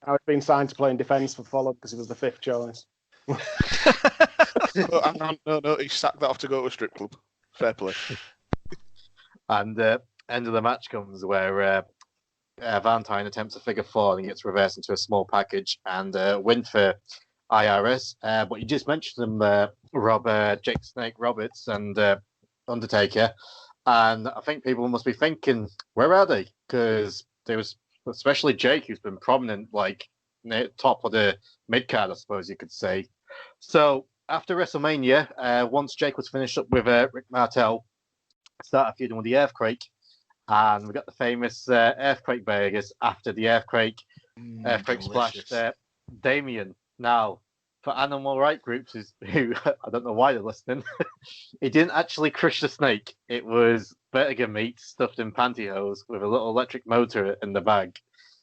Now he's been signed to play in defence for Fulham because he was the 5th choice. No, he sacked that off to go to a strip club. Fair play. And end of the match comes where Valentine attempts a figure 4 and he gets reversed into a small package and win for IRS. But you just mentioned them, Rob, Jake Snake Roberts and Undertaker. And I think people must be thinking, where are they? Because they was especially Jake, who's been prominent, like near top of the mid card, I suppose you could say. So after WrestleMania, once Jake was finished up with Rick Martel, started feuding with the Earthquake, and we got the famous Earthquake Vegas after the Earthquake splashed Damien. Now, for animal rights groups who I don't know why they're listening, he didn't actually crush the snake. It was vertigo meat stuffed in pantyhose with a little electric motor in the bag.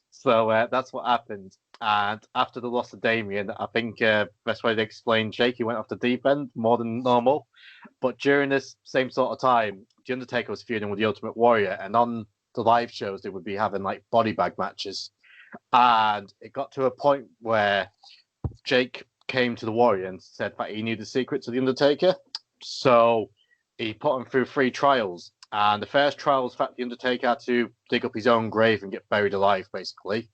So that's what happened. And after the loss of Damien, I think best way to explain, Jake, he went off the deep end more than normal. But during this same sort of time, The Undertaker was feuding with the Ultimate Warrior, and on the live shows they would be having like body bag matches. And it got to a point where Jake came to the Warrior and said that he knew the secret to the Undertaker. So he put him through 3 trials. And the first trial was that the Undertaker had to dig up his own grave and get buried alive, basically.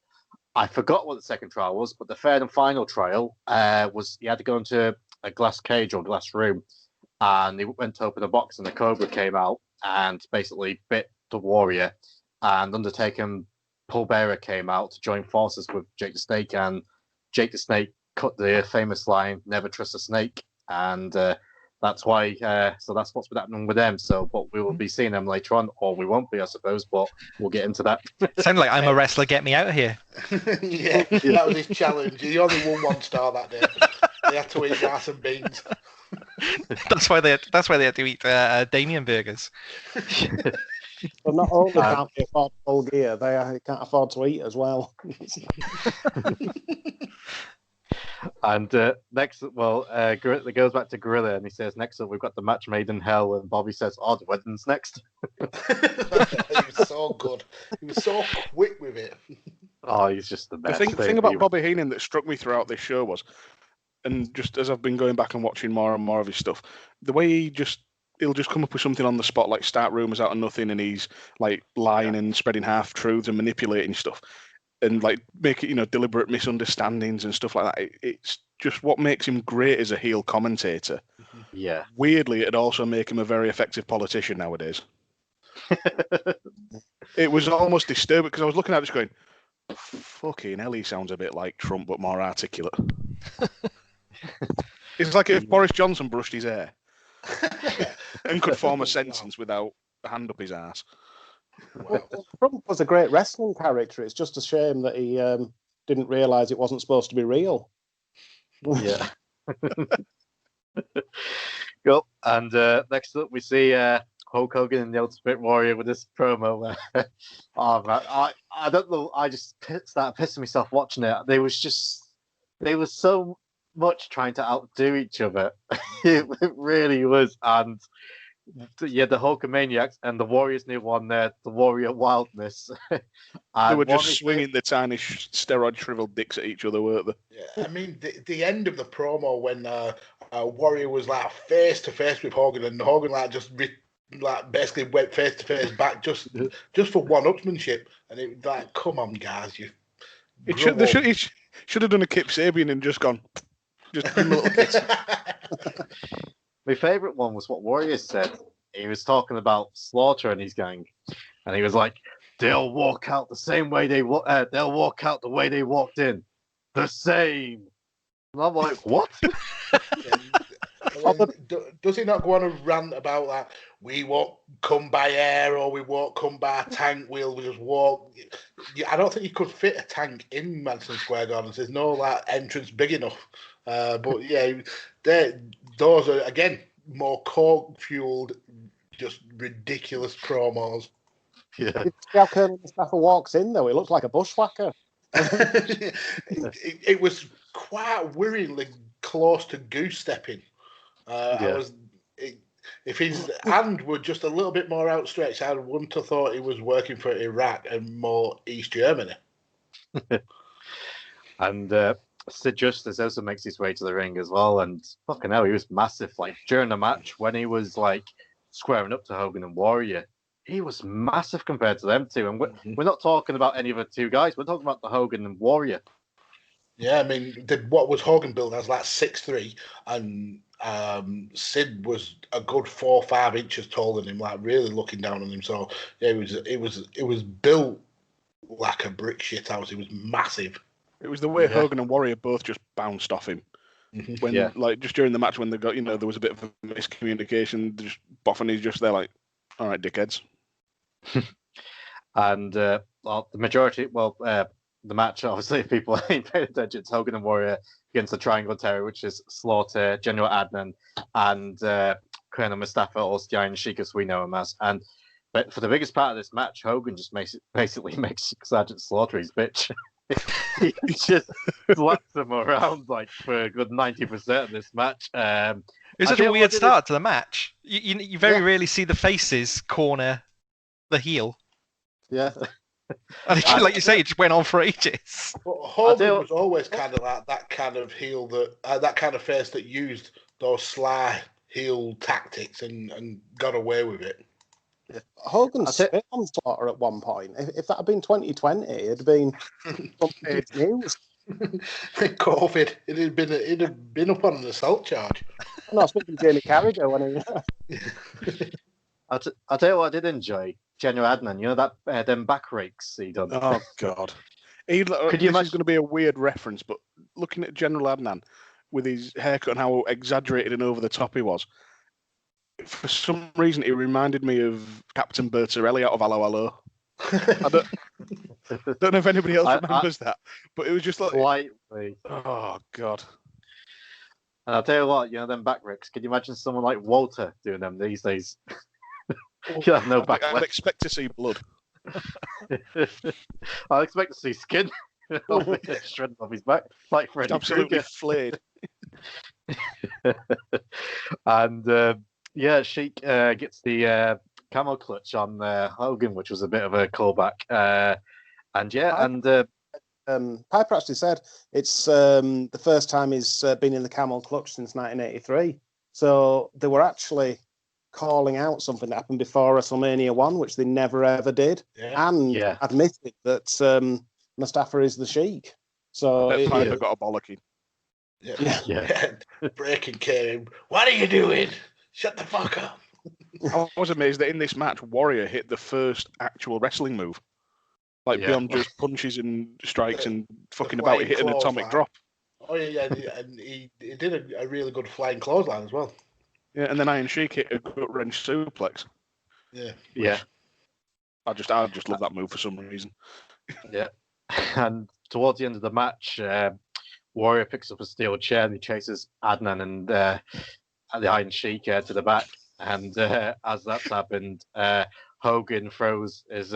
I forgot what the second trial was, but the third and final trial was he had to go into a glass cage or glass room, and he went to open a box, and the Cobra came out and basically bit the Warrior. And Undertaker and Paul Bearer came out to join forces with Jake the Snake, and Jake the Snake cut the famous line, "Never trust a snake," and that's why. So that's what's been happening with them. So, but we will be seeing them later on, or we won't be, I suppose. But we'll get into that. Sounds like I'm a wrestler. Get me out of here. Yeah, that was his challenge. He only won 1 star that day. They had to eat rice and beans. That's why they had to eat Damien burgers. But not only can't they afford full gear, they can't afford to eat as well. And next, it goes back to Gorilla, and he says, next up, we've got the match made in hell, and Bobby says, oh, the wedding's next. He was so good. He was so quick with it. Oh, he's just the best. The thing about Bobby Heenan that struck me throughout this show was, and just as I've been going back and watching more and more of his stuff, the way he'll just come up with something on the spot, like start rumours out of nothing, and he's like lying and spreading half truths and manipulating stuff. And like make it, deliberate misunderstandings and stuff like that. It's just what makes him great as a heel commentator. Yeah. Weirdly, it'd also make him a very effective politician nowadays. It was almost disturbing because I was looking at it just going, fucking hell, he sounds a bit like Trump, but more articulate. It's like if Boris Johnson brushed his hair and could form a sentence without a hand up his ass. Well, Trump was a great wrestling character. It's just a shame that he didn't realise it wasn't supposed to be real. Yeah. Cool. And next up, we see Hulk Hogan and the Ultimate Warrior with this promo. Oh man, I don't know. I just started pissing myself watching it. They were so much trying to outdo each other. It really was. And yeah, the Hulkamaniacs and the Warriors knew one there, the Warrior Wildness. They were just swinging the tiny steroid shriveled dicks at each other, weren't they? Yeah, I mean, the end of the promo when Warrior was like face to face with Hogan, and Hogan basically went face to face back just for one-upsmanship, and it was like, come on, guys, you. He should have done a Kip Sabian and just gone, just give him a little kiss. My favourite one was what Warrior said. He was talking about Slaughter and his gang, and he was like, "They'll walk out the same way they'll walk out the way they walked in, the same." And I'm like, "What?" Does he not go on a rant about that? We won't come by air, or we won't come by a tank. We'll just walk. I don't think you could fit a tank in Madison Square Garden. There's no entrance big enough. But yeah, those are again more coke fueled, just ridiculous promos. Yeah. How Colonel Mustafa walks in though? He looks like a bushwhacker. it was quite worryingly close to goose stepping. If his hand were just a little bit more outstretched, I wouldn't have thought he was working for Iraq and more East Germany. And Sid Justice also makes his way to the ring as well, and fucking hell, he was massive. Like during the match when he was like squaring up to Hogan and Warrior, he was massive compared to them two. And we're not talking about any of the two guys. We're talking about the Hogan and Warrior. Yeah, I mean, what was Hogan billed as like 6'3", and Sid was a good 4 or 5 inches taller than him, like really looking down on him. So yeah, it was built like a brick shit house. It was massive. It was the way Hogan and Warrior both just bounced off him. When like just during the match when they got, there was a bit of a miscommunication. Just Boffin is just there like, all right, dickheads. And the majority, the match, obviously, if people ain't paying attention, it's Hogan and Warrior against the Triangle Terror, which is Slaughter, General Adnan, and Colonel Mustafa, or the Iron Sheik, as we know him as. But for the biggest part of this match, Hogan just basically makes Sergeant Slaughter his bitch. He just slaps him around like for a good 90% of this match. It was such a weird start to the match. You very rarely see the faces corner the heel. Yeah. And like you say, it just went on for ages. But Hogan was always kind of like that kind of heel that kind of face that used those sly heel tactics and got away with it. Hogan spit on Slaughter at one point. If that had been 2020, it'd been front page news. COVID, it'd been up on an assault charge. No, I was thinking Jamie Carragher when he. I'll tell you what I did enjoy. General Adnan, that them back rakes he done. Oh God! Could you imagine? It's going to be a weird reference, but looking at General Adnan with his haircut and how exaggerated and over the top he was, for some reason, it reminded me of Captain Bertarelli out of Hello Hello. I don't know if anybody else remembers that, but it was just like slightly. Oh God! And I'll tell you what, them back rakes. Could you imagine someone like Walter doing them these days? You have no back. I'd expect to see blood. I'll expect to see skin shredded off his back, like Freddy absolutely Krueger. flayed. And Sheik gets the camel clutch on Hogan, which was a bit of a callback. Piper actually said it's the first time he's been in the camel clutch since 1983. So they were actually calling out something that happened before WrestleMania 1, which they never ever did, and admitted that Mustafa is the Sheik. So Piper got a bollocking. Yeah. Breaking came. What are you doing? Shut the fuck up. I was amazed that in this match, Warrior hit the first actual wrestling move. Beyond just punches and strikes and fucking about, he hit an atomic drop. Oh, yeah, and he did a really good flying clothesline as well. Yeah, and then Iron Sheik hit a gut-wrench suplex. Yeah. I just love that move for some reason. Yeah. And towards the end of the match, Warrior picks up a steel chair and he chases Adnan and the Iron Sheik to the back. And as that's happened, Hogan throws his,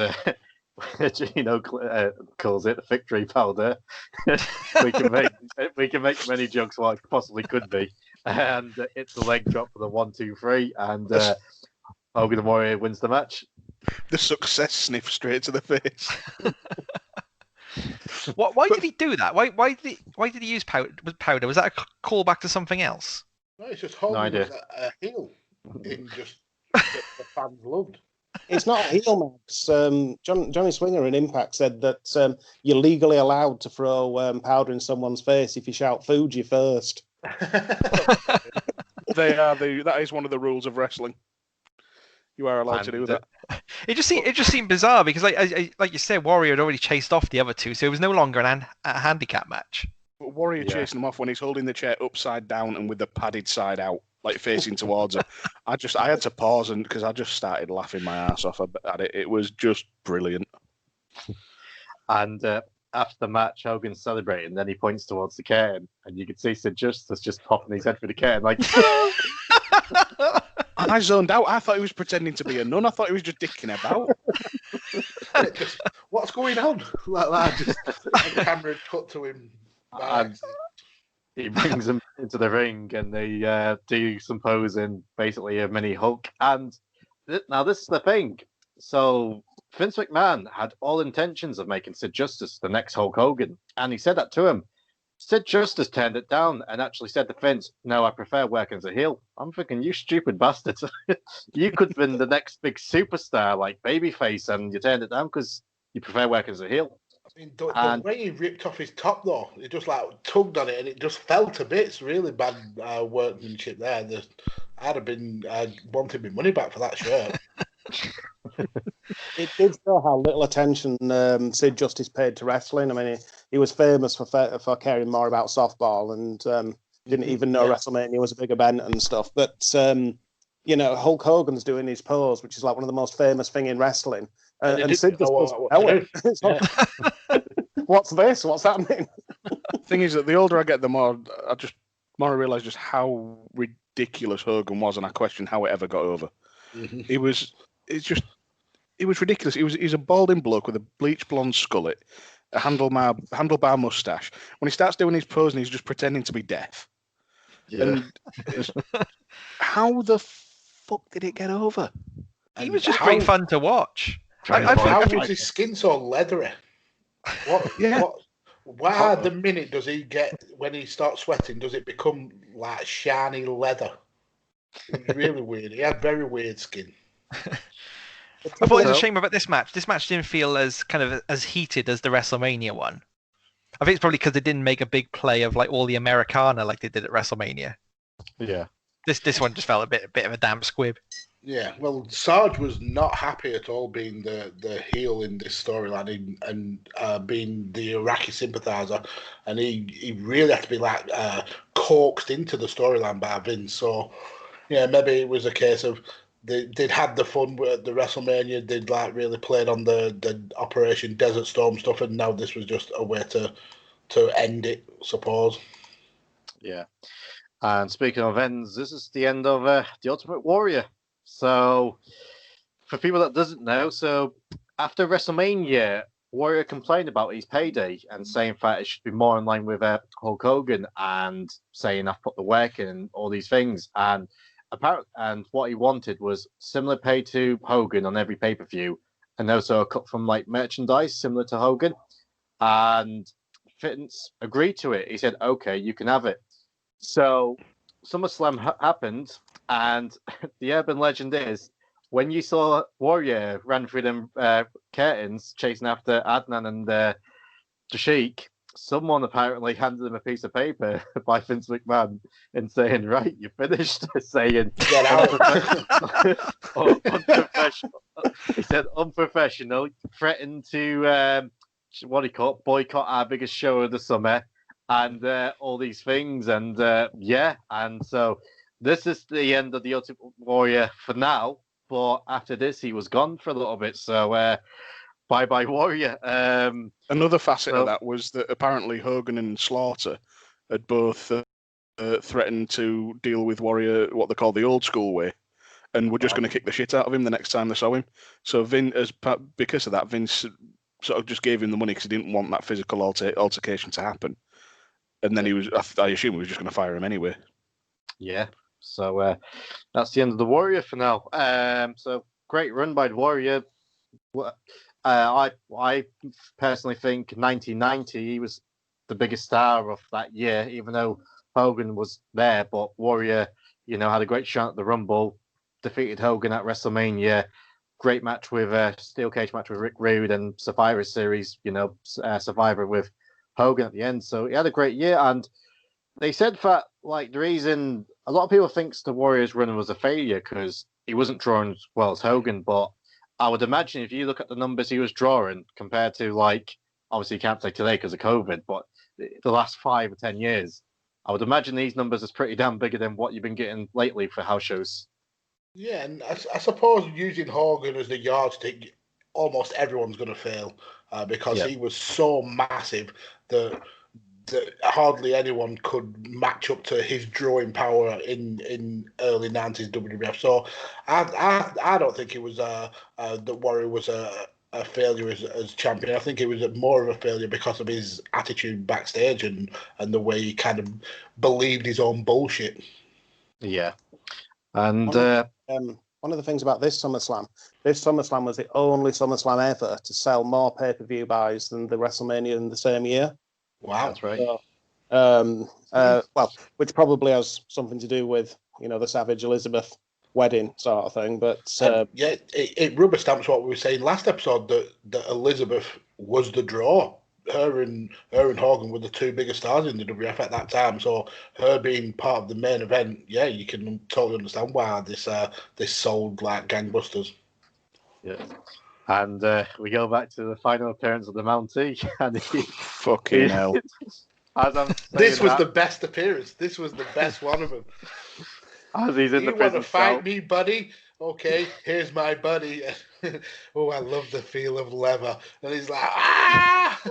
calls it victory powder. we can make many jokes what it possibly could be. And it's a leg drop for the 1, 2, 3, and Hogan and Warrior wins the match. The success sniff straight to the face. Why did he do that? Why did he use powder? Was that a callback to something else? No, it's just Hogan was a heel. In just the fans loved. It's not a heel match. Johnny Swinger in Impact said that you're legally allowed to throw powder in someone's face if you shout Fuji first. That is one of the rules of wrestling. You are allowed to do that. It just seemed bizarre because, like you said, Warrior had already chased off the other two, so it was no longer a handicap match. But Warrior chasing him off when he's holding the chair upside down and with the padded side out, like facing towards her. I had to pause because I just started laughing my ass off at it. It was just brilliant. And after the match, Hogan's celebrating, then he points towards the curtain, and you can see Sid Justice just popping his head through the curtain, like. I zoned out. I thought he was pretending to be a nun. I thought he was just dicking about. What's going on? Like that. Just the camera cut to him. And he brings him into the ring, and they do some posing, basically a mini Hulk. And now this is the thing. So Vince McMahon had all intentions of making Sid Justice the next Hulk Hogan, and he said that to him. Sid Justice turned it down and actually said to Vince, "No, I prefer working as a heel." I'm thinking, you stupid bastard. You could have been the next big superstar like Babyface, and you turned it down because you prefer working as a heel. I mean, the way he ripped off his top, though, it just tugged on it and it just fell to bits. Really bad workmanship there. I'd have been wanting my money back for that shirt. It did show how little attention Sid Justice paid to wrestling. I mean, he was famous for caring more about softball and didn't even know WrestleMania was a big event and stuff. But, Hulk Hogan's doing his pose, which is like one of the most famous thing in wrestling. And Sid just goes, what's this? What's happening? The thing is that the older I get, the more I realise just how ridiculous Hogan was, and I question how it ever got over. Mm-hmm. It was ridiculous. He's a balding bloke with a bleach blonde skullet, a handlebar mustache. When he starts doing his pose, and he's just pretending to be deaf. Yeah. And how the fuck did it get over? He was just great fun to watch. How was his skin so leathery? Why the minute does he get, when he starts sweating, does it become like shiny leather? It was really weird. He had very weird skin. I thought it was a shame about this match. This match didn't feel as heated as the WrestleMania one. I think it's probably because they didn't make a big play of like all the Americana like they did at WrestleMania. Yeah. This one just felt a bit of a damp squib. Yeah, well, Sarge was not happy at all being the heel in this storyline and being the Iraqi sympathizer, and he really had to be like coaxed into the storyline by Vince. So, yeah, maybe it was a case of they'd had the fun with the WrestleMania, they'd like really played on the Operation Desert Storm stuff, and now this was just a way to end it, I suppose. Yeah. And speaking of ends, this is the end of The Ultimate Warrior. So, for people that doesn't know, so after WrestleMania, Warrior complained about his payday and saying that it should be more in line with Hulk Hogan, and saying I've put the work in and all these things. And what he wanted was similar pay to Hogan on every pay-per-view, and also a cut from like merchandise similar to Hogan. And Vince agreed to it. He said, "Okay, you can have it." So SummerSlam happened, and the urban legend is when you saw Warrior ran through them curtains chasing after Adnan and the Sheik, someone apparently handed him a piece of paper by Vince McMahon and saying, "Right, you finished," saying, "Get out." Unprofessional. He said, "Unprofessional," threatened to boycott our biggest show of the summer, and all these things, and and so this is the end of the Ultimate Warrior for now. But after this, he was gone for a little bit. So bye Warrior. Another facet of that was that apparently Hogan and Slaughter had both threatened to deal with Warrior what they call the old school way, and were just going to kick the shit out of him the next time they saw him. So because of that, Vince sort of just gave him the money because he didn't want that physical altercation to happen. And then I assume he was just going to fire him anyway. Yeah. So that's the end of the Warrior for now. So great run by the Warrior. I personally think 1990 he was the biggest star of that year, even though Hogan was there. But Warrior, had a great shot at the Rumble, defeated Hogan at WrestleMania. Great match with steel cage match with Rick Rude, and Survivor Series, Survivor with Hogan at the end. So he had a great year, and they said that the reason a lot of people thinks the Warriors run was a failure because he wasn't drawing as well as Hogan, but I would imagine if you look at the numbers he was drawing compared to obviously you can't say today because of COVID, but the last 5 or 10 years, I would imagine these numbers is pretty damn bigger than what you've been getting lately for house shows. Yeah, and I suppose using Hogan as the yardstick, almost everyone's going to fail because he was so massive that hardly anyone could match up to his drawing power in early 90s WWF. So I don't think it was that Warrior was a failure as champion. I think it was more of a failure because of his attitude backstage and the way he kind of believed his own bullshit. Yeah. And one of the things about this SummerSlam was the only SummerSlam ever to sell more pay-per-view buys than the WrestleMania in the same year. Wow, that's right. So, which probably has something to do with the Savage Elizabeth wedding sort of thing. But it rubber stamps what we were saying last episode that Elizabeth was the draw. Her and Hogan were the two biggest stars in the WWF at that time. So her being part of the main event, you can totally understand why this sold like gangbusters. Yeah. And we go back to the final appearance of the Mountie. And fucking hell. This was the best appearance. This was the best one of them. As he's in the prison you want to fight cell. me, buddy? Okay, here's my buddy. Oh, I love the feel of leather. And he's like, ah!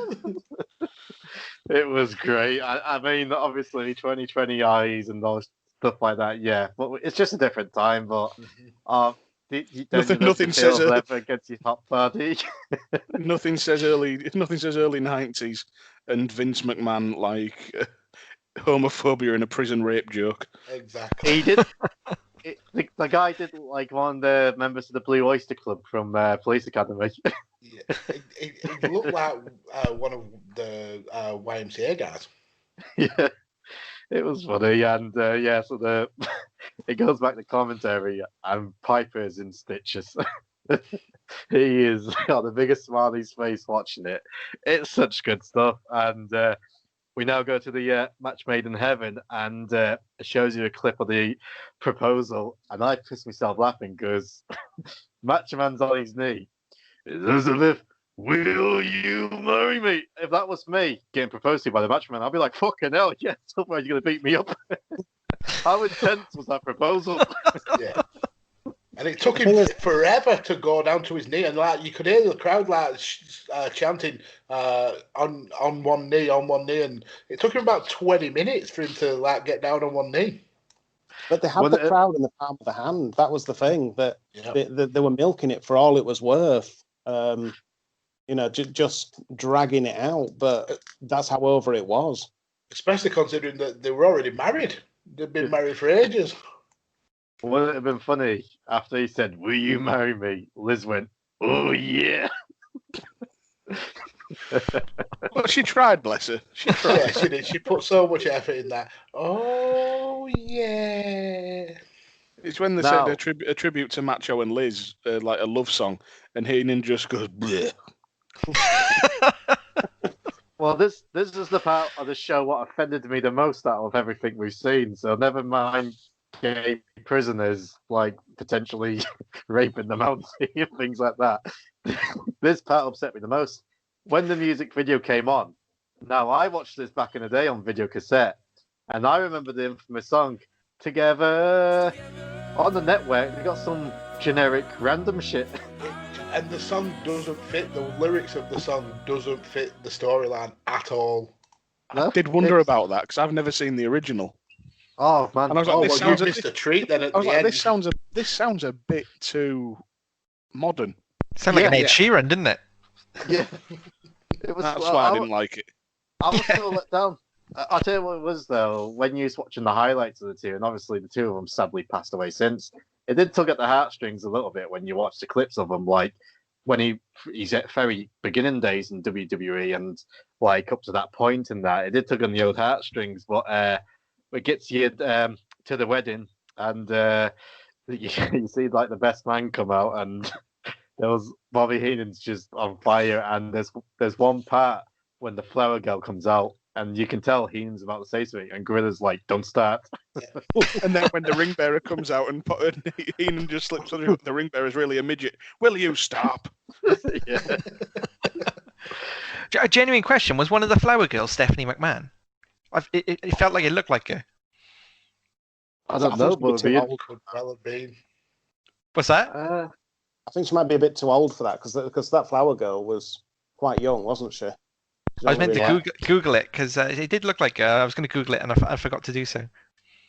It was great. I mean, obviously, 2020 eyes and all stuff like that. Yeah, but it's just a different time. But nothing says leather against his hot body. Nothing says early 90s, and Vince McMahon like homophobia in a prison rape joke. Exactly. He did. The guy did like one of the members of the Blue Oyster Club from Police Academy. Yeah, he looked like one of the YMCA guys. Yeah, it was funny, and so it goes back to commentary, and Piper is in stitches. He is got the biggest smile on his face watching it. It's such good stuff, and we now go to the match made in heaven, and it shows you a clip of the proposal, and I pissed myself laughing because Macho Man's on his knee. Elizabeth, will you marry me? If that was me getting proposed to by the Macho Man, I'd be like, fucking hell, yes, somewhere you're going to beat me up. How intense was that proposal? Yeah. And it took him forever to go down to his knee, and like you could hear the crowd like chanting on one knee, and it took him about 20 minutes for him to like get down on one knee. But they had the crowd in the palm of the hand. That was the thing, that they were milking it for all it was worth. Just dragging it out. But that's how over it was. Especially considering that they were already married. They'd been married for ages. Wouldn't it have been funny after he said, will you marry me? Liz went, oh, yeah. Well, she tried, bless her. She tried. Yeah, she did. She put so much effort in that. Oh, yeah. It's when they said a tribute to Macho and Liz, like a love song, and Heenan just goes, bleh. Well, this is the part of the show what offended me the most out of everything we've seen. So never mind gay prisoners like potentially raping the Mountie and things like that. This part upset me the most. When the music video came on, now I watched this back in the day on video cassette, and I remember the infamous song "Together" on the network. They got some generic random shit. And the song doesn't fit, the lyrics of the song doesn't fit the storyline at all. I did wonder about that because I've never seen the original. Oh man! And I was like, this sounds missed a treat. Then at the end, this sounds a bit too modern. Sounded like an Ed Sheeran, didn't it? Yeah, it was. That's why I didn't like it. I was so let down. I'll tell you what it was though. When you was watching the highlights of the two, and obviously the two of them sadly passed away since. It did tug at the heartstrings a little bit when you watch the clips of him, like when he's at very beginning days in WWE and like up to that point and that. It did tug on the old heartstrings, but it gets you to the wedding, and you see like the best man come out, and there was Bobby Heenan's just on fire, and there's one part when the flower girl comes out, and you can tell Heenan's about to say something, and Gorilla's like, "Don't start." And then when the ring bearer comes out, and Heenan just slips on the ring bearer is really a midget. Will you stop? Yeah. A genuine question: was one of the flower girls Stephanie McMahon? It felt like it looked like her. I don't know, but What's that? I think she might be a bit too old for that because that flower girl was quite young, wasn't she? I was meant to Google it because it did look like her. I was going to Google it and I forgot to do so.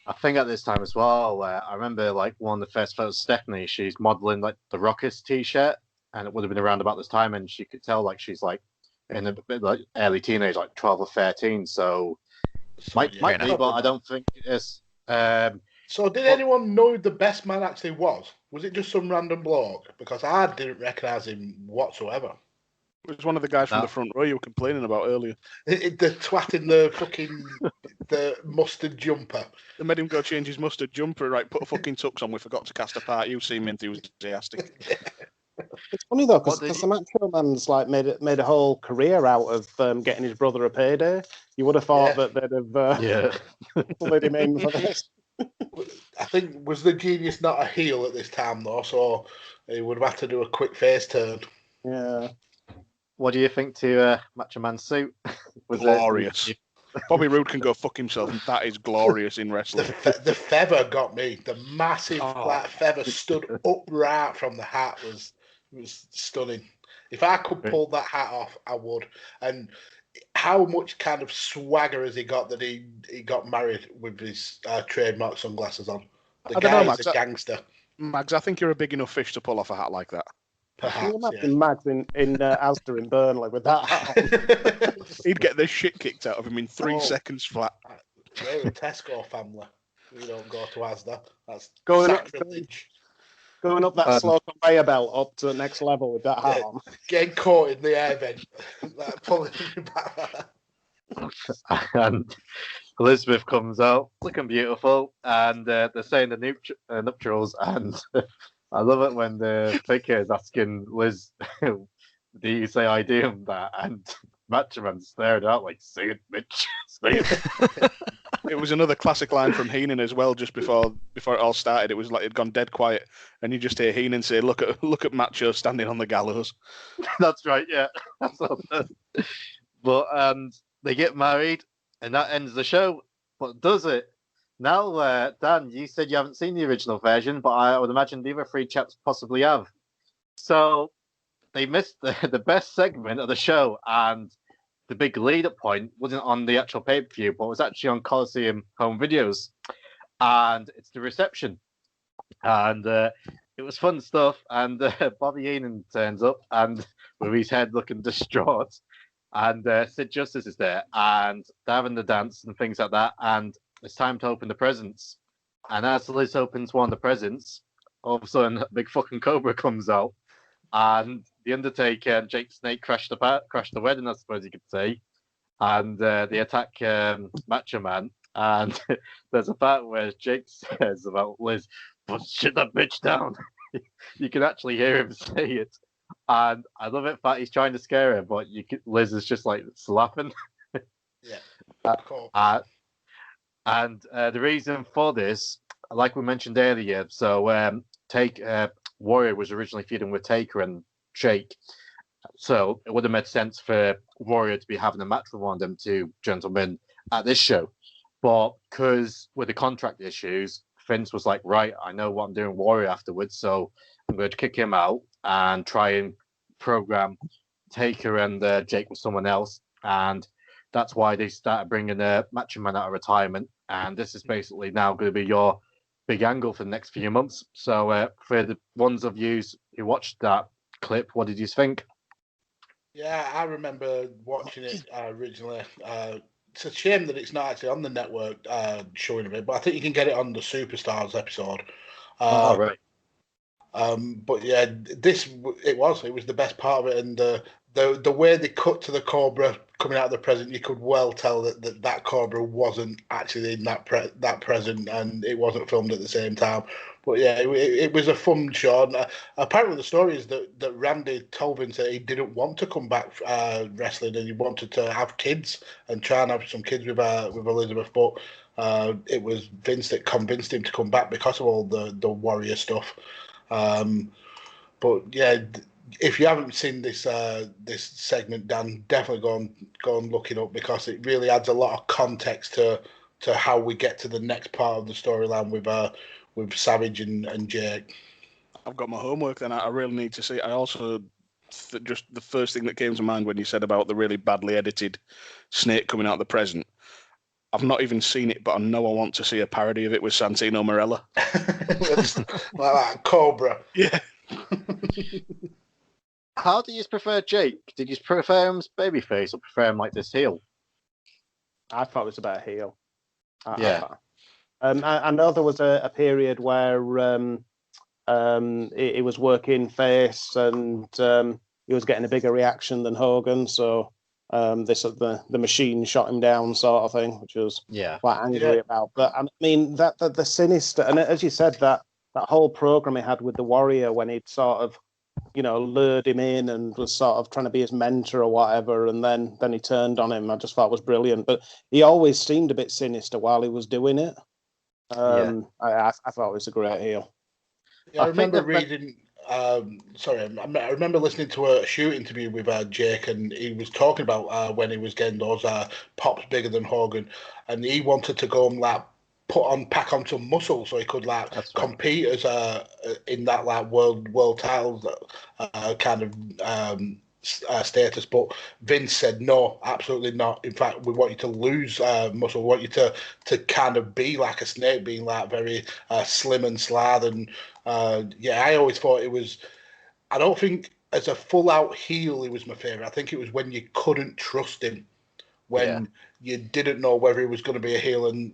I think at this time as well, I remember like one of the first photos of Stephanie, she's modeling like the Rockers t-shirt, and it would have been around about this time, and she could tell like she's like in a bit like early teenage, like 12 or 13. So might be, but I don't think it's. So did anyone know who the best man actually was? Was it just some random bloke? Because I didn't recognise him whatsoever. It was one of the guys from the front row you were complaining about earlier. The twat in the fucking the mustard jumper. They made him go change his mustard jumper. Right, put a fucking tux on. We forgot to cast a part. You seem enthusiastic. It's funny though, because the Macho Man's like made a whole career out of getting his brother a payday. You would have thought that they'd have pulled him in for this. I think was the Genius not a heel at this time though, so he would have had to do a quick face turn. Yeah. What do you think to Macho Man's suit? Was glorious. Bobby Roode can go fuck himself, and that is glorious in wrestling. The feather got me. The massive flat feather stood upright from the hat was stunning. If I could pull that hat off, I would. And how much kind of swagger has he got that he got married with his trademark sunglasses on? The guy is a gangster. Mags, I think you're a big enough fish to pull off a hat like that. Can you imagine Mags in Asda in Burnley with that hat on? He'd get the shit kicked out of him in 3 seconds flat. We're a Tesco family. We don't go to Asda. That's going sacrilege. Going up that slow conveyor belt up to the next level with that hat on. Getting caught in the air vent. Pulling you back. And Elizabeth comes out looking beautiful, and they're saying the nuptials, and I love it when the Vicar is asking Liz, do you say I do him that? And Macho Man stared out like, say it, bitch. Say it. It was another classic line from Heenan as well, just before it all started. It was like it'd gone dead quiet, and you just hear Heenan say, look at Macho standing on the gallows. That's right, yeah. That's all it is. But they get married, and that ends the show. But does it? Now, Dan, you said you haven't seen the original version, but I would imagine the other 3 chaps possibly have. So they missed the best segment of the show, and the big lead-up point wasn't on the actual pay-per-view, but was actually on Coliseum home videos. And it's the reception. And it was fun stuff. And Bobby Heenan turns up, and with his head looking distraught. And Sid Justice is there, and they're having the dance and things like that. And it's time to open the presents. And as Liz opens one of the presents, all of a sudden, a big fucking cobra comes out. And The Undertaker and Jake Snake crash the wedding, I suppose you could say. And they attack Macho Man. And there's a part where Jake says about Liz, "But shut that bitch down." You can actually hear him say it. And I love it that he's trying to scare her, but Liz is just like laughing. Yeah. Cool. And the reason for this, like we mentioned earlier, so Warrior was originally feuding with Taker and Jake. So it would have made sense for Warrior to be having a match with one of them 2 gentlemen at this show. But because with the contract issues, Vince was like, right, I know what I'm doing Warrior afterwards, so I'm going to kick him out and try and program Taker and Jake with someone else. And that's why they started bringing Macho Man out of retirement. And this is basically now going to be your big angle for the next few months. So for the ones of you who watched that clip, what did you think? Yeah, I remember watching it originally. It's a shame that it's not actually on the network showing of it, but I think you can get it on the Superstars episode. Right. But yeah, it was the best part of it, and the way they cut to the Cobra coming out of the present, you could well tell that Cobra wasn't actually in that present, and it wasn't filmed at the same time. But yeah, it was a fun show. And, apparently, the story is that Randy told Vince that he didn't want to come back wrestling, and he wanted to have kids and try and have some kids with Elizabeth. But it was Vince that convinced him to come back because of all the Warrior stuff. But yeah, if you haven't seen this segment, Dan, definitely go and look it up, because it really adds a lot of context to how we get to the next part of the storyline with Savage and Jake. I've got my homework then. I really need to see. I also just the first thing that came to mind when you said about the really badly edited Snake coming out of the present. I've not even seen it, but I know I want to see a parody of it with Santino Marella. Like that Cobra. Yeah. How do you prefer Jake? Did you prefer him as babyface or prefer him like this heel? I thought it was about heel. Yeah. I know there was a period where he was working face and he was getting a bigger reaction than Hogan, so the machine shot him down sort of thing, which was quite angry about. But I mean that the sinister, and as you said, that whole program he had with the Warrior when he'd sort of lured him in and was sort of trying to be his mentor or whatever, and then he turned on him. I just thought it was brilliant. But he always seemed a bit sinister while he was doing it. I thought it was a great heel. Yeah, I remember reading. I remember listening to a shoot interview with Jake, and he was talking about when he was getting those pops bigger than Hogan, and he wanted to go and pack on some muscle so he could compete as in that world title kind of status. But Vince said no, absolutely not. In fact, we want you to lose muscle. We want you to kind of be like a snake, being like very slim and slab. And I always thought it was. I don't think as a full out heel he was my favorite. I think it was when you couldn't trust him, when you didn't know whether he was going to be a heel and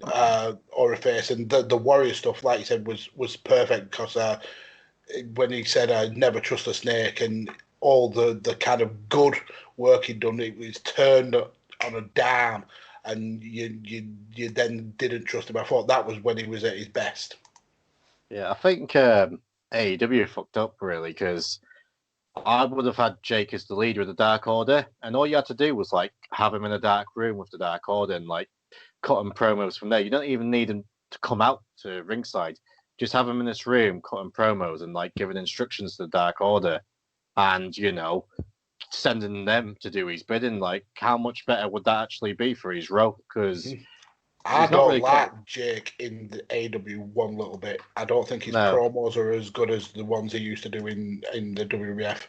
or a face. And the Warrior stuff, like you said, was perfect because when he said never trust a snake, and all the kind of good work he'd done, it was turned on a dime, and you then didn't trust him. I thought that was when he was at his best. Yeah, I think AEW fucked up really, because I would have had Jake as the leader of the Dark Order, and all you had to do was have him in a dark room with the Dark Order and cut him promos from there. You don't even need him to come out to ringside. Just have him in this room, cutting promos and giving instructions to the Dark Order, and sending them to do his bidding. How much better would that actually be for his role? Because I don't like Jake in the AW one little bit. I don't think his promos are as good as the ones he used to do in the WWF.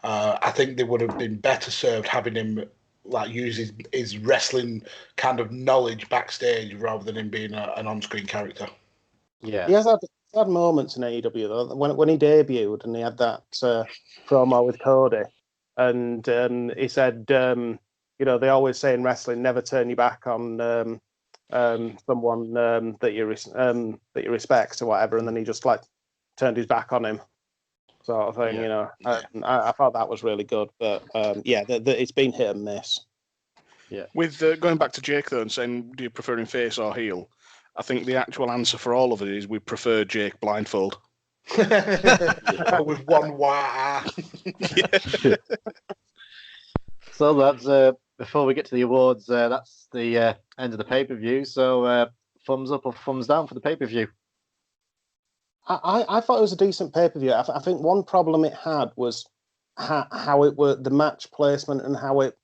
I think they would have been better served having him use his wrestling kind of knowledge backstage rather than him being an on-screen character. Yeah, he has had moments in AEW though. When he debuted and he had that promo with Cody, and he said, they always say in wrestling, never turn your back on someone that you respect or whatever, and then he just turned his back on him, sort of thing. I thought that was really good, but it's been hit and miss. Yeah. With going back to Jake though and saying, do you prefer him face or heel? I think the actual answer for all of it is we prefer Jake blindfold. With one white eye. So that's before we get to the awards, that's the end of the pay-per-view. So thumbs up or thumbs down for the pay-per-view? I thought it was a decent pay-per-view. I think one problem it had was how it were, the match placement and how it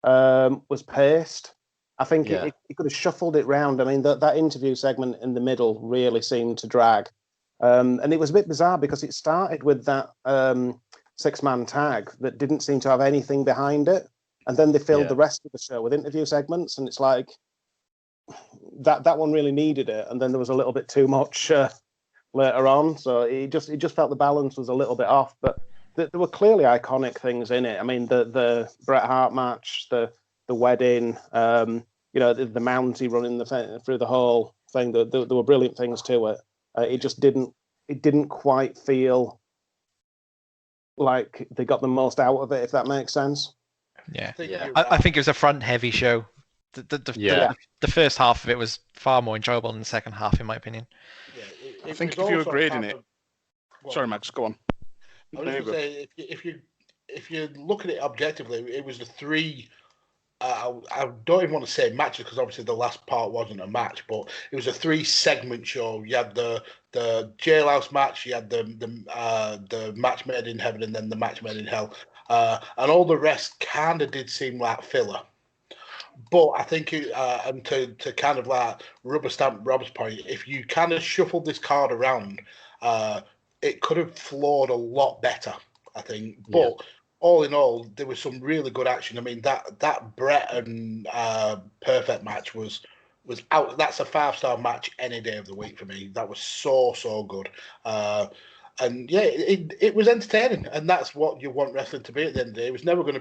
was paced. I think it could have shuffled it round. I mean, that interview segment in the middle really seemed to drag. And it was a bit bizarre because it started with that 6-man tag that didn't seem to have anything behind it. And then they filled the rest of the show with interview segments. And it's like, that one really needed it. And then there was a little bit too much later on. So it just felt the balance was a little bit off. But there were clearly iconic things in it. I mean, the Bret Hart match, the wedding, the mountie running through the whole thing. There were brilliant things to it. It just didn't quite feel like they got the most out of it, if that makes sense. Yeah, I think it was a front-heavy show. The first half of it was far more enjoyable than the second half, in my opinion. Yeah, I think if you were grading it... Sorry, Max, go on. I was going to say, if you look at it objectively, it was the three... I don't even want to say matches because obviously the last part wasn't a match, but it was a 3-segment show. You had the jailhouse match, you had the match made in heaven, and then the match made in hell, and all the rest kind of did seem like filler. But I think, and to kind of rubber stamp Rob's point, if you kind of shuffled this card around, it could have flowed a lot better, I think. But all in all, there was some really good action. I mean, that Bret and Perfect match was out. That's a 5-star match any day of the week for me. That was so good. And it was entertaining, and that's what you want wrestling to be at the end of the day. It was never going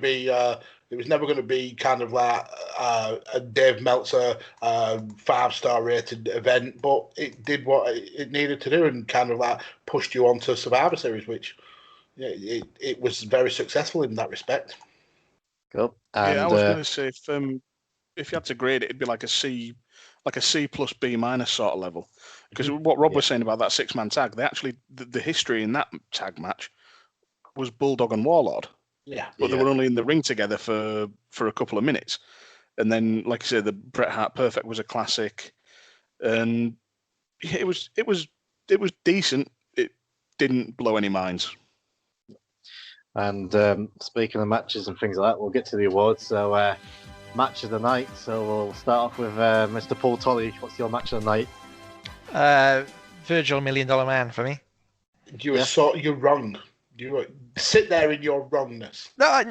to be kind of like a Dave Meltzer 5-star rated event, but it did what it needed to do and kind of pushed you on to Survivor Series, which it was very successful in that respect. Cool. And, I was going to say if you had to grade it, it'd be like a C plus B minus sort of level. Because what Rob was saying about that 6-man tag, they actually the history in that tag match was Bulldog and Warlord. Yeah. But they were only in the ring together for a couple of minutes. And then, like I said, the Bret Hart Perfect was a classic. And it was decent. It didn't blow any minds. And speaking of matches and things like that, we'll get to the awards. So, match of the night. So we'll start off with Mr. Paul Tully. What's your match of the night? Virgil $1 Million Man for me. You're wrong. You sit there in your wrongness. No,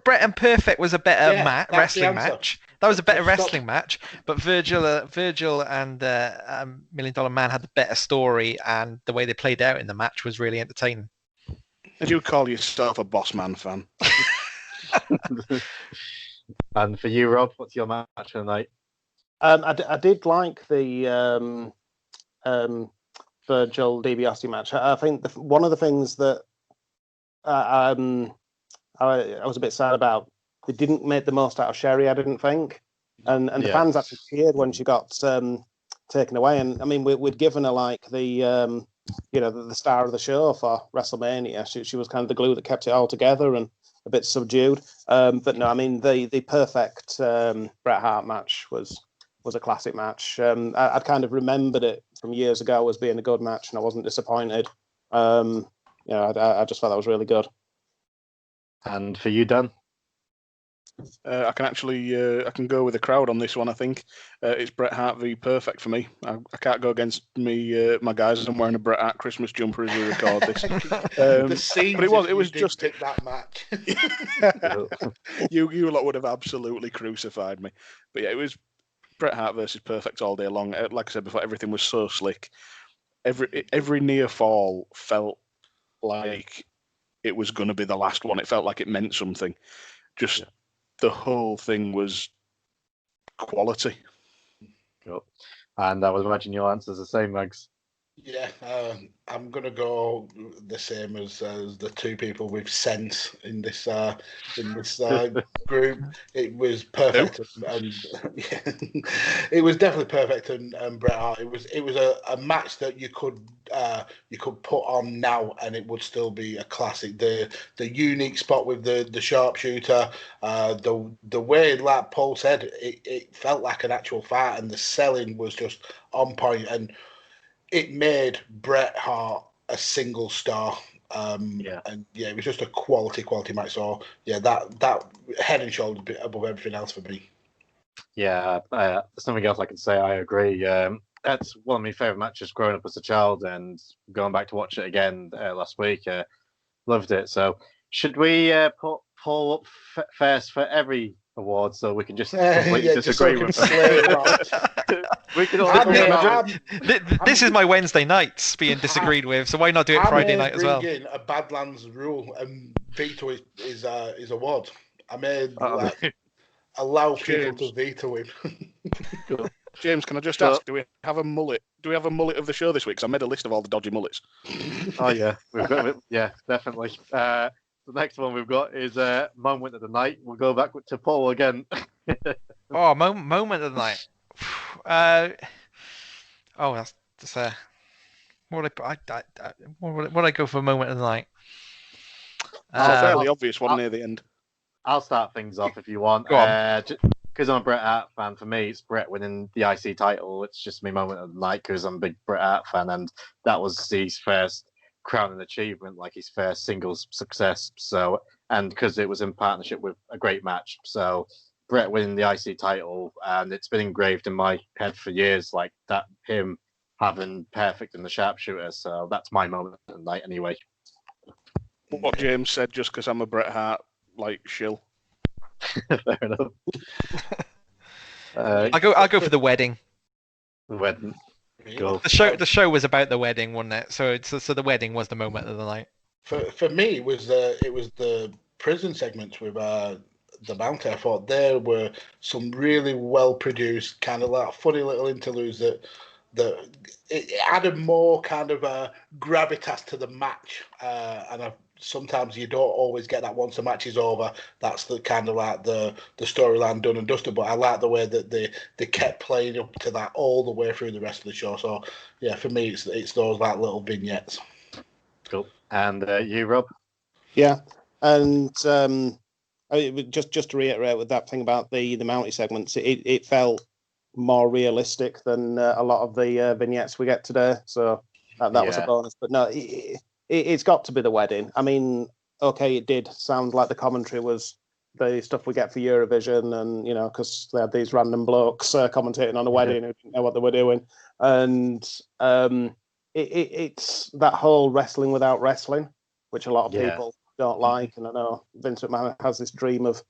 Bret and Perfect was a better wrestling match. That was a better wrestling match. But Virgil and $1 Million Man had the better story, and the way they played out in the match was really entertaining. Did you call yourself a bossman fan? And for you, Rob, what's your match of the night? I did like the Virgil DiBiase match. I think one of the things that I was a bit sad about, they didn't make the most out of Sherry, I didn't think, and the fans actually cheered when she got taken away. And I mean, we'd given her like the the star of the show for WrestleMania. She was kind of the glue that kept it all together, and a bit subdued. But no, I mean the perfect Bret Hart match was a classic match. I'd kind of remembered it from years ago as being a good match, and I wasn't disappointed. I just thought that was really good. And for you, Dan? I can go with the crowd on this one. I think it's Bret Hart v Perfect for me. I can't go against my guys. I'm wearing a Bret Hart Christmas jumper as we record this. But it was just pick that match. you lot would have absolutely crucified me. But yeah, it was Bret Hart versus Perfect all day long. Like I said before, everything was so slick. Every near fall felt like it was going to be the last one. It felt like it meant something. The whole thing was quality. Cool. And I would imagine your answer's the same, Mags. Yeah, I'm going to go the same as the two people we've sent in this group. It was perfect, and it was definitely perfect. And Bret Hart, it was a match that you could put on now, and it would still be a classic. The unique spot with the sharpshooter, the way, like Paul said, it felt like an actual fight, and the selling was just on point, and it made Bret Hart a single star. And it was just a quality match. So that head and shoulders above everything else for me. Yeah, there's nothing else I can say. I agree. That's one of my favourite matches growing up as a child, and going back to watch it again last week. Loved it. So should we put Paul up first for every award, so we can just completely disagree with him? We can all this is my Wednesday nights being disagreed with, so why not do it Friday night as well? In a Badlands rule and veto his award. I may allow people to veto him. James, can I just ask, do we have a mullet? Do we have a mullet of the show this week? Because I made a list of all the dodgy mullets. Oh yeah, definitely. The next one we've got is moment of the night. We'll go back to Paul again. Moment of the night. That's what I go for moment of the night. It's a fairly obvious one near the end. I'll start things off if you want. Go on. Because I'm a Bret Hart fan, for me, it's Bret winning the IC title. It's just my moment of the night because I'm a big Bret Hart fan, and that was his first crowning achievement, like his first singles success. So, and because it was in partnership with a great match. So, Bret winning the IC title, and it's been engraved in my head for years, like that, him having Perfect in the sharpshooter. So that's my moment of the night anyway. What James said, just because I'm a Bret Hart shill. Fair enough. I'll go for the wedding. The wedding. Cool. The show was about the wedding, wasn't it? So the wedding was the moment of the night. For me, it was the prison segments with the mountie. I thought there were some really well produced, kind of like funny little interludes that it added more kind of gravitas to the match, and sometimes you don't always get that once the match is over. That's the kind of like the storyline done and dusted. But I like the way that they kept playing up to that all the way through the rest of the show. So yeah, for me, it's those like little vignettes. Cool. And you, Rob? Yeah, and just to reiterate with that thing about the mountie segments, it felt more realistic than a lot of the vignettes we get today. So that was a bonus. But no, it's got to be the wedding. I mean, okay, it did sound like the commentary was the stuff we get for Eurovision, and because they had these random blokes commentating on a wedding who didn't know what they were doing, and it's that whole wrestling without wrestling, which a lot of people don't like. And I know Vince McMahon has this dream of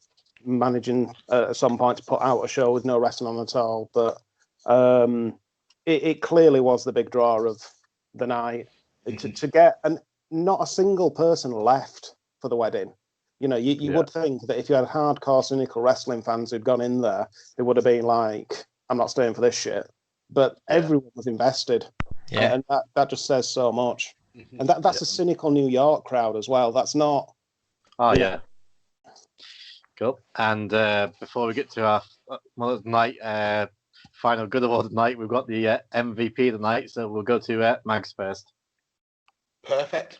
managing at some point to put out a show with no wrestling on at all, but it clearly was the big draw of the night. To get, and not a single person left for the wedding. You would think that if you had hardcore cynical wrestling fans who'd gone in there, they would have been like, I'm not staying for this shit. But everyone was invested. Yeah. And that just says so much. And that's a cynical New York crowd as well. That's not... Oh, yeah. Cool. And before we get to our night, final good award of the night, we've got the MVP of the night. So we'll go to Mags first. Perfect.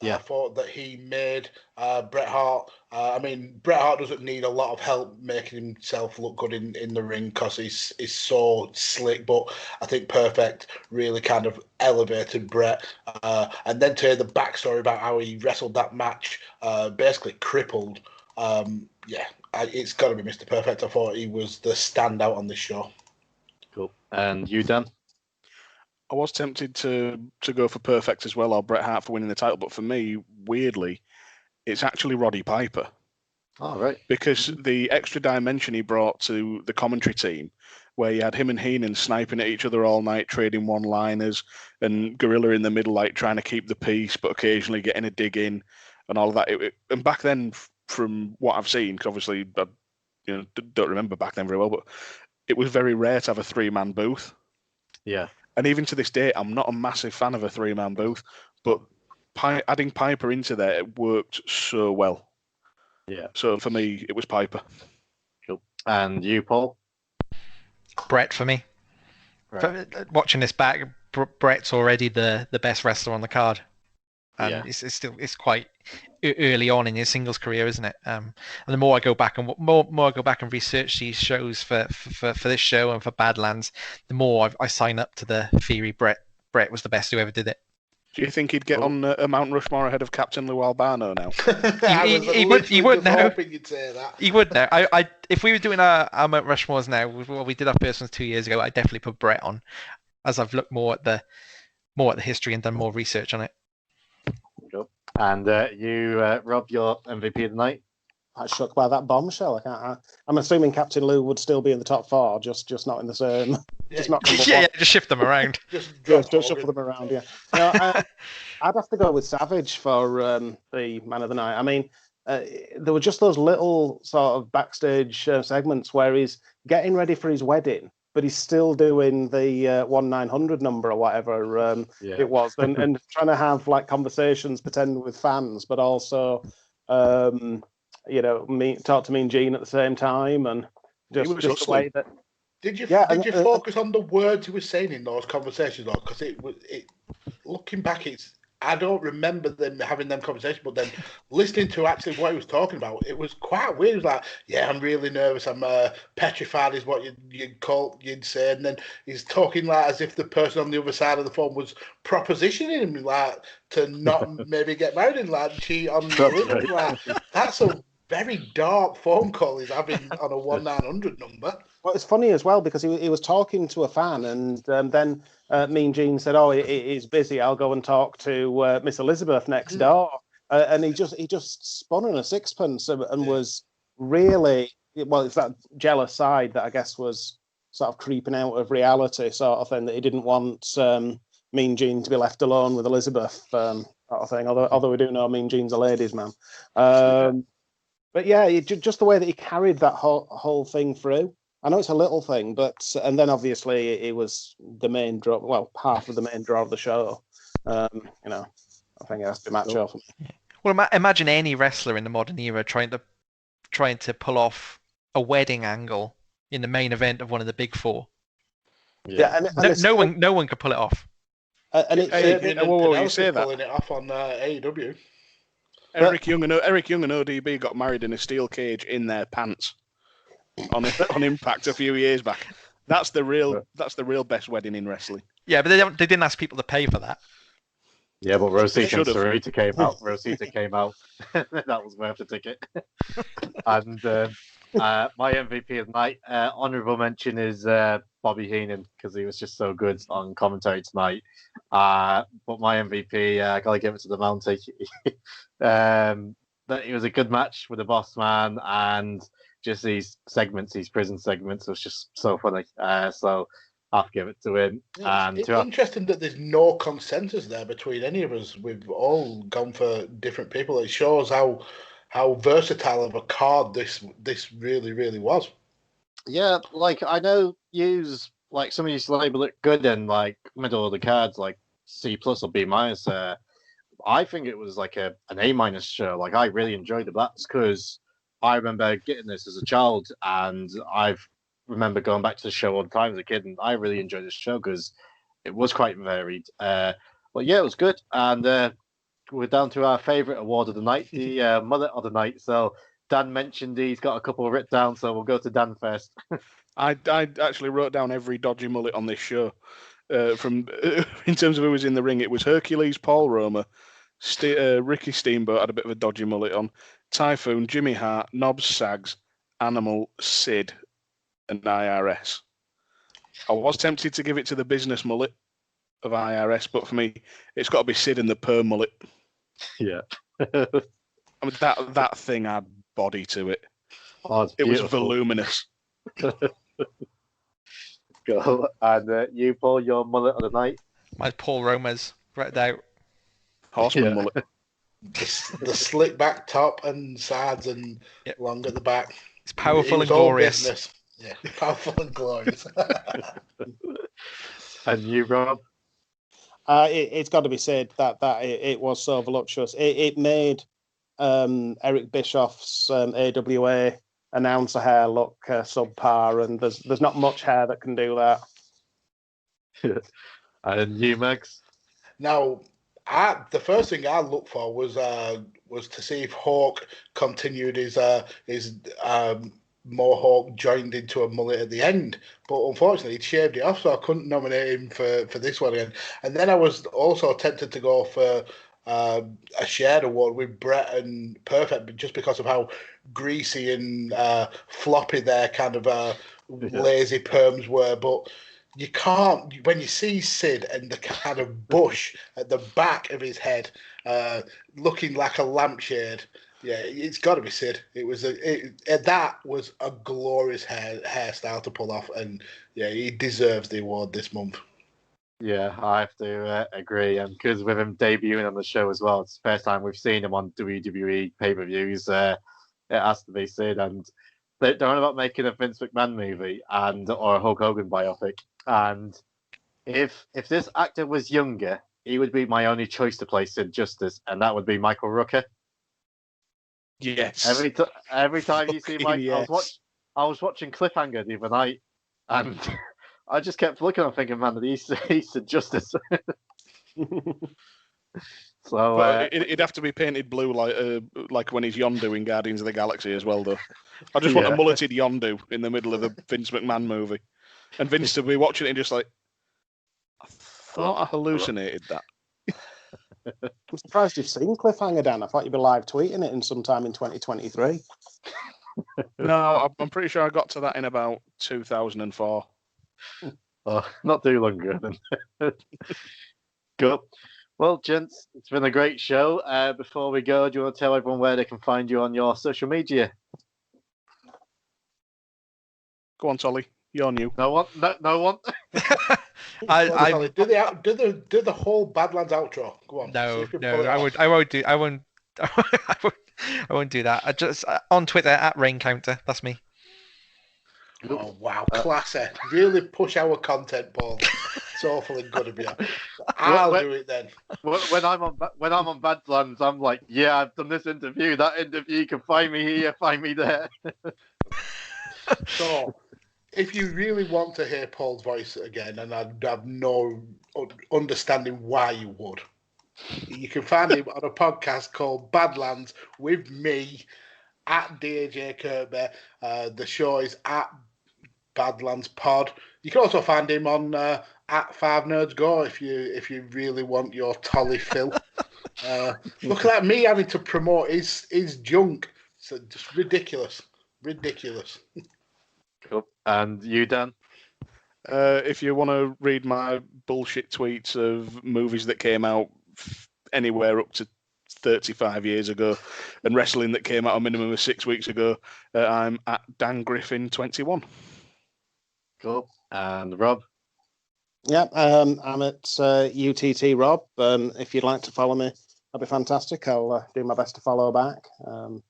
Yeah. I thought that he made Bret Hart. Bret Hart doesn't need a lot of help making himself look good in the ring because he's so slick. But I think Perfect really kind of elevated Bret. And then to hear the backstory about how he wrestled that match, basically crippled. It's got to be Mr. Perfect. I thought he was the standout on this show. Cool. And you, Dan? I was tempted to go for Perfect as well, or Bret Hart for winning the title, but for me, weirdly, it's actually Roddy Piper. Oh, right. Because the extra dimension he brought to the commentary team, where you had him and Heenan sniping at each other all night, trading one-liners, and Gorilla in the middle, like trying to keep the peace, but occasionally getting a dig in, and all of that. And back then, from what I've seen, because obviously I don't remember back then very well, but it was very rare to have a three-man booth. Yeah. And even to this day, I'm not a massive fan of a three-man booth, but adding Piper into there, it worked so well. Yeah. So for me, it was Piper. Cool. And you, Paul? Bret for me. Right. Watching this back, Bret's already the best wrestler on the card. And it's quite early on in his singles career, isn't it? And the more I go back and research these shows for this show and for Badlands, the more I sign up to the theory Bret was the best who ever did it. Do you think he'd get on a Mount Rushmore ahead of Captain Lou Albano now? he would now. Hoping you'd say that. He would now. I if we were doing our Mount Rushmores now, we did our first ones 2 years ago, I'd definitely put Bret on, as I've looked more at the history and done more research on it. Cool. And you, Rob, your MVP of the night? I'm shocked by that bombshell. I'm assuming Captain Lou would still be in the top four, just not in the same. Just shift them around. just shuffle them around. Yeah. No, I'd have to go with Savage for the man of the night. I mean, there were just those little sort of backstage segments where he's getting ready for his wedding, but he's still doing the 1-900 number or whatever it was, and trying to have like conversations, pretend with fans, but also, talk to Mean Gene at the same time, and just the way that. Did you focus on the words he was saying in those conversations, though? Because looking back, I don't remember them having them conversations, but then listening to actually what he was talking about, it was quite weird. It was like, I'm really nervous. I'm petrified is what you'd say. And then he's talking like as if the person on the other side of the phone was propositioning him like to not maybe get married and like cheat on the women. Like, that's a very dark phone call he's having on a 1-900 number. Well, it's funny as well because he was talking to a fan, and then Mean Gene said, "Oh, he's busy. I'll go and talk to Miss Elizabeth next door." And he just spun on a sixpence and was really it's that jealous side that I guess was sort of creeping out of reality, sort of thing, that he didn't want Mean Gene to be left alone with Elizabeth, sort of thing. Although we do know Mean Gene's a ladies' man. But yeah, just the way that he carried that whole thing through. I know it's a little thing, and then obviously it was the main draw. Well, half of the main draw of the show. I think it has to be match off. Well, imagine any wrestler in the modern era trying to pull off a wedding angle in the main event of one of the big four. Yeah, and no one could pull it off. You say that pulling it off on AEW. Eric Young and ODB got married in a steel cage in their pants on Impact a few years back. That's the real best wedding in wrestling. Yeah, but they didn't ask people to pay for that. Yeah, but Rosita and Sarita came out. Rosita came out. That was worth the ticket. And my MVP of the night, honourable mention is Bobby Heenan, because he was just so good on commentary tonight. But my MVP, I gotta give it to the mountie. That it was a good match with the boss man, and just these prison segments was just so funny. So I'll give it to him. And it's interesting that there's no consensus there between any of us. We've all gone for different people. It shows how versatile of a card this really, really was. Yeah, like I know some of you label it good and like middle of the cards, like C+ or B-. I think it was like an A- show. Like I really enjoyed it. That's because I remember getting this as a child, and I've remember going back to the show all the time as a kid, and I really enjoyed this show because it was quite varied. But yeah, it was good, and we're down to our favourite award of the night, the mullet of the night. So Dan mentioned he's got a couple written down, so we'll go to Dan first. I actually wrote down every dodgy mullet on this show. From in terms of who was in the ring, it was Hercules, Paul Roma, Ricky Steamboat had a bit of a dodgy mullet on, Typhoon, Jimmy Hart, Knobs, Sags, Animal, Sid, and IRS. I was tempted to give it to the business mullet of IRS, but for me, it's got to be Sid and the perm mullet. Yeah. I mean, that thing had body to it. Oh, it was voluminous. Go. And you, Paul, your mullet of the night? My Paul Roma's right out. Horseman mullet. The slick back top and sides and long at the back. It's powerful and glorious. Yeah, powerful and glorious. And you, Rob? It's got to be said that it was so voluptuous. It made Eric Bischoff's AWA announcer hair look subpar, and there's not much hair that can do that. And you, Max? Now, the first thing I looked for was to see if Hawk continued his mohawk joined into a mullet at the end, but unfortunately he'd shaved it off, so I couldn't nominate him for this one again. And then I was also tempted to go for a shared award with Bret and Perfect, just because of how greasy and floppy their kind of lazy perms were. But you can't, when you see Sid and the kind of bush at the back of his head looking like a lampshade, yeah, it's got to be Sid. That was a glorious hairstyle to pull off, and yeah, he deserves the award this month. Yeah, I have to agree, and because with him debuting on the show as well, it's the first time we've seen him on WWE pay-per-views. It has to be Sid, and they're on about making a Vince McMahon movie or a Hulk Hogan biopic. And if this actor was younger, he would be my only choice to play Sid Justice, and that would be Michael Rooker. Yes. Every time you see Mike, yes. I was watching Cliffhanger the other night, and I just kept looking and thinking, man, he's Sid Justice. So it'd have to be painted blue, like when he's Yondu in Guardians of the Galaxy as well, though. I just want a mulleted Yondu in the middle of a Vince McMahon movie, and Vince to be watching it and just like, I thought I hallucinated that. I'm surprised you've seen Cliffhanger, Dan. I thought you'd be live tweeting it in sometime in 2023. No, I'm pretty sure I got to that in about 2004. Oh, not too long ago then. Good. Well, gents, it's been a great show. Before we go, do you want to tell everyone where they can find you on your social media? Go on, Tolly. You're new. No one. No one. Do the whole Badlands outro. Go on. No, I won't do. I won't do that. I just on Twitter at Raincounter. That's me. Oh wow, classy! Really push our content, Paul. It's awfully good of you. I'll do it then. When I'm on Badlands, I'm like, yeah, I've done this interview, that interview. You can find me here, find me there. So, if you really want to hear Paul's voice again, and I have no understanding why you would, you can find him on a podcast called Badlands with me at DJ Kirby. The show is at Badlands Pod. You can also find him on at 5 Nerds Go if you really want your tolly fill. Look at me having to promote his junk. So just ridiculous. Cool. And you, Dan? If you want to read my bullshit tweets of movies that came out anywhere up to 35 years ago and wrestling that came out a minimum of 6 weeks ago, I'm at Dan Griffin 21. Cool. And Rob? Yeah, I'm at UTT Rob. If you'd like to follow me, that'd be fantastic. I'll do my best to follow back. I'm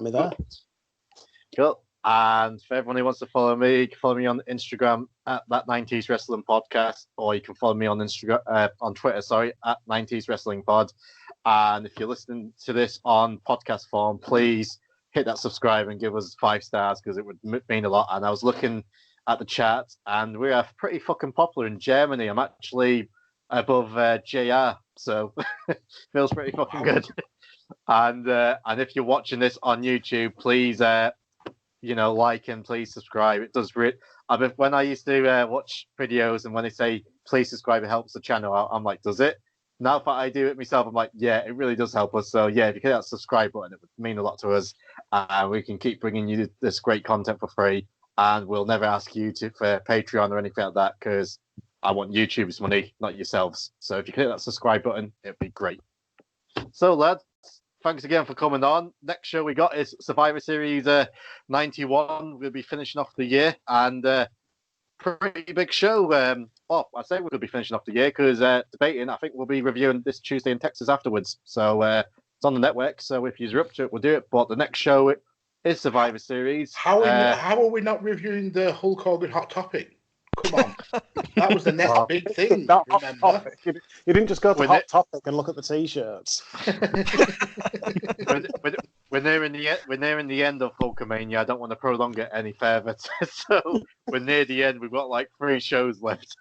there. Cool. And for everyone who wants to follow me, you can follow me on Instagram at that 90s Wrestling Podcast, or you can follow me on Instagram on Twitter, at 90s Wrestling Pod. And if you're listening to this on podcast form, please hit that subscribe and give us 5 stars because it would mean a lot. And I was looking at the chat, and we are pretty fucking popular in Germany. I'm actually above JR, so feels pretty fucking good. And if you're watching this on YouTube, please like and please subscribe. It does when I used to watch videos and when they say please subscribe, it helps the channel out, I'm like, does it? Now that I do it myself, I'm like, yeah, it really does help us. So yeah, if you hit that subscribe button, it would mean a lot to us. We can keep bringing you this great content for free, and we'll never ask you for Patreon or anything like that because I want YouTube's money, not yourselves. So if you hit that subscribe button, it'd be great. So lads, thanks again for coming on. Next show we got is Survivor Series 91. We'll be finishing off the year, and pretty big show. I say we're going to be finishing off the year because debating, I think we'll be reviewing this Tuesday in Texas afterwards. So it's on the network, so if you're up to it, we'll do it. But the next show is Survivor Series. How are we not reviewing the Hulk Hogan Hot Topic? Come on. That was the next big thing, remember? You didn't just go to Hot Topic and look at the T-shirts. We're nearing the end of Hulkamania. I don't want to prolong it any further. So we're near the end. We've got like 3 shows left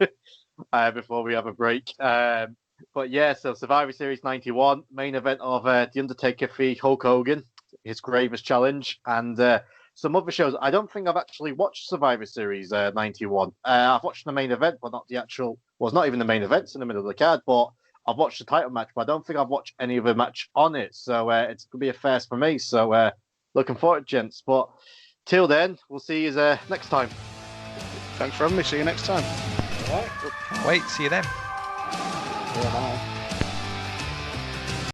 before we have a break. But yeah, so Survivor Series 91, main event of The Undertaker v Hulk Hogan, his gravest challenge, and some other shows. I don't think I've actually watched Survivor Series 91. I've watched the main event, but not the actual. Well, it's not even the main event. It's in the middle of the card, but I've watched the title match, but I don't think I've watched any other match on it. So it's going to be a first for me. So looking forward, gents. But till then, we'll see you next time. Thanks for having me. See you next time. Wait, see you then. Yeah, bye.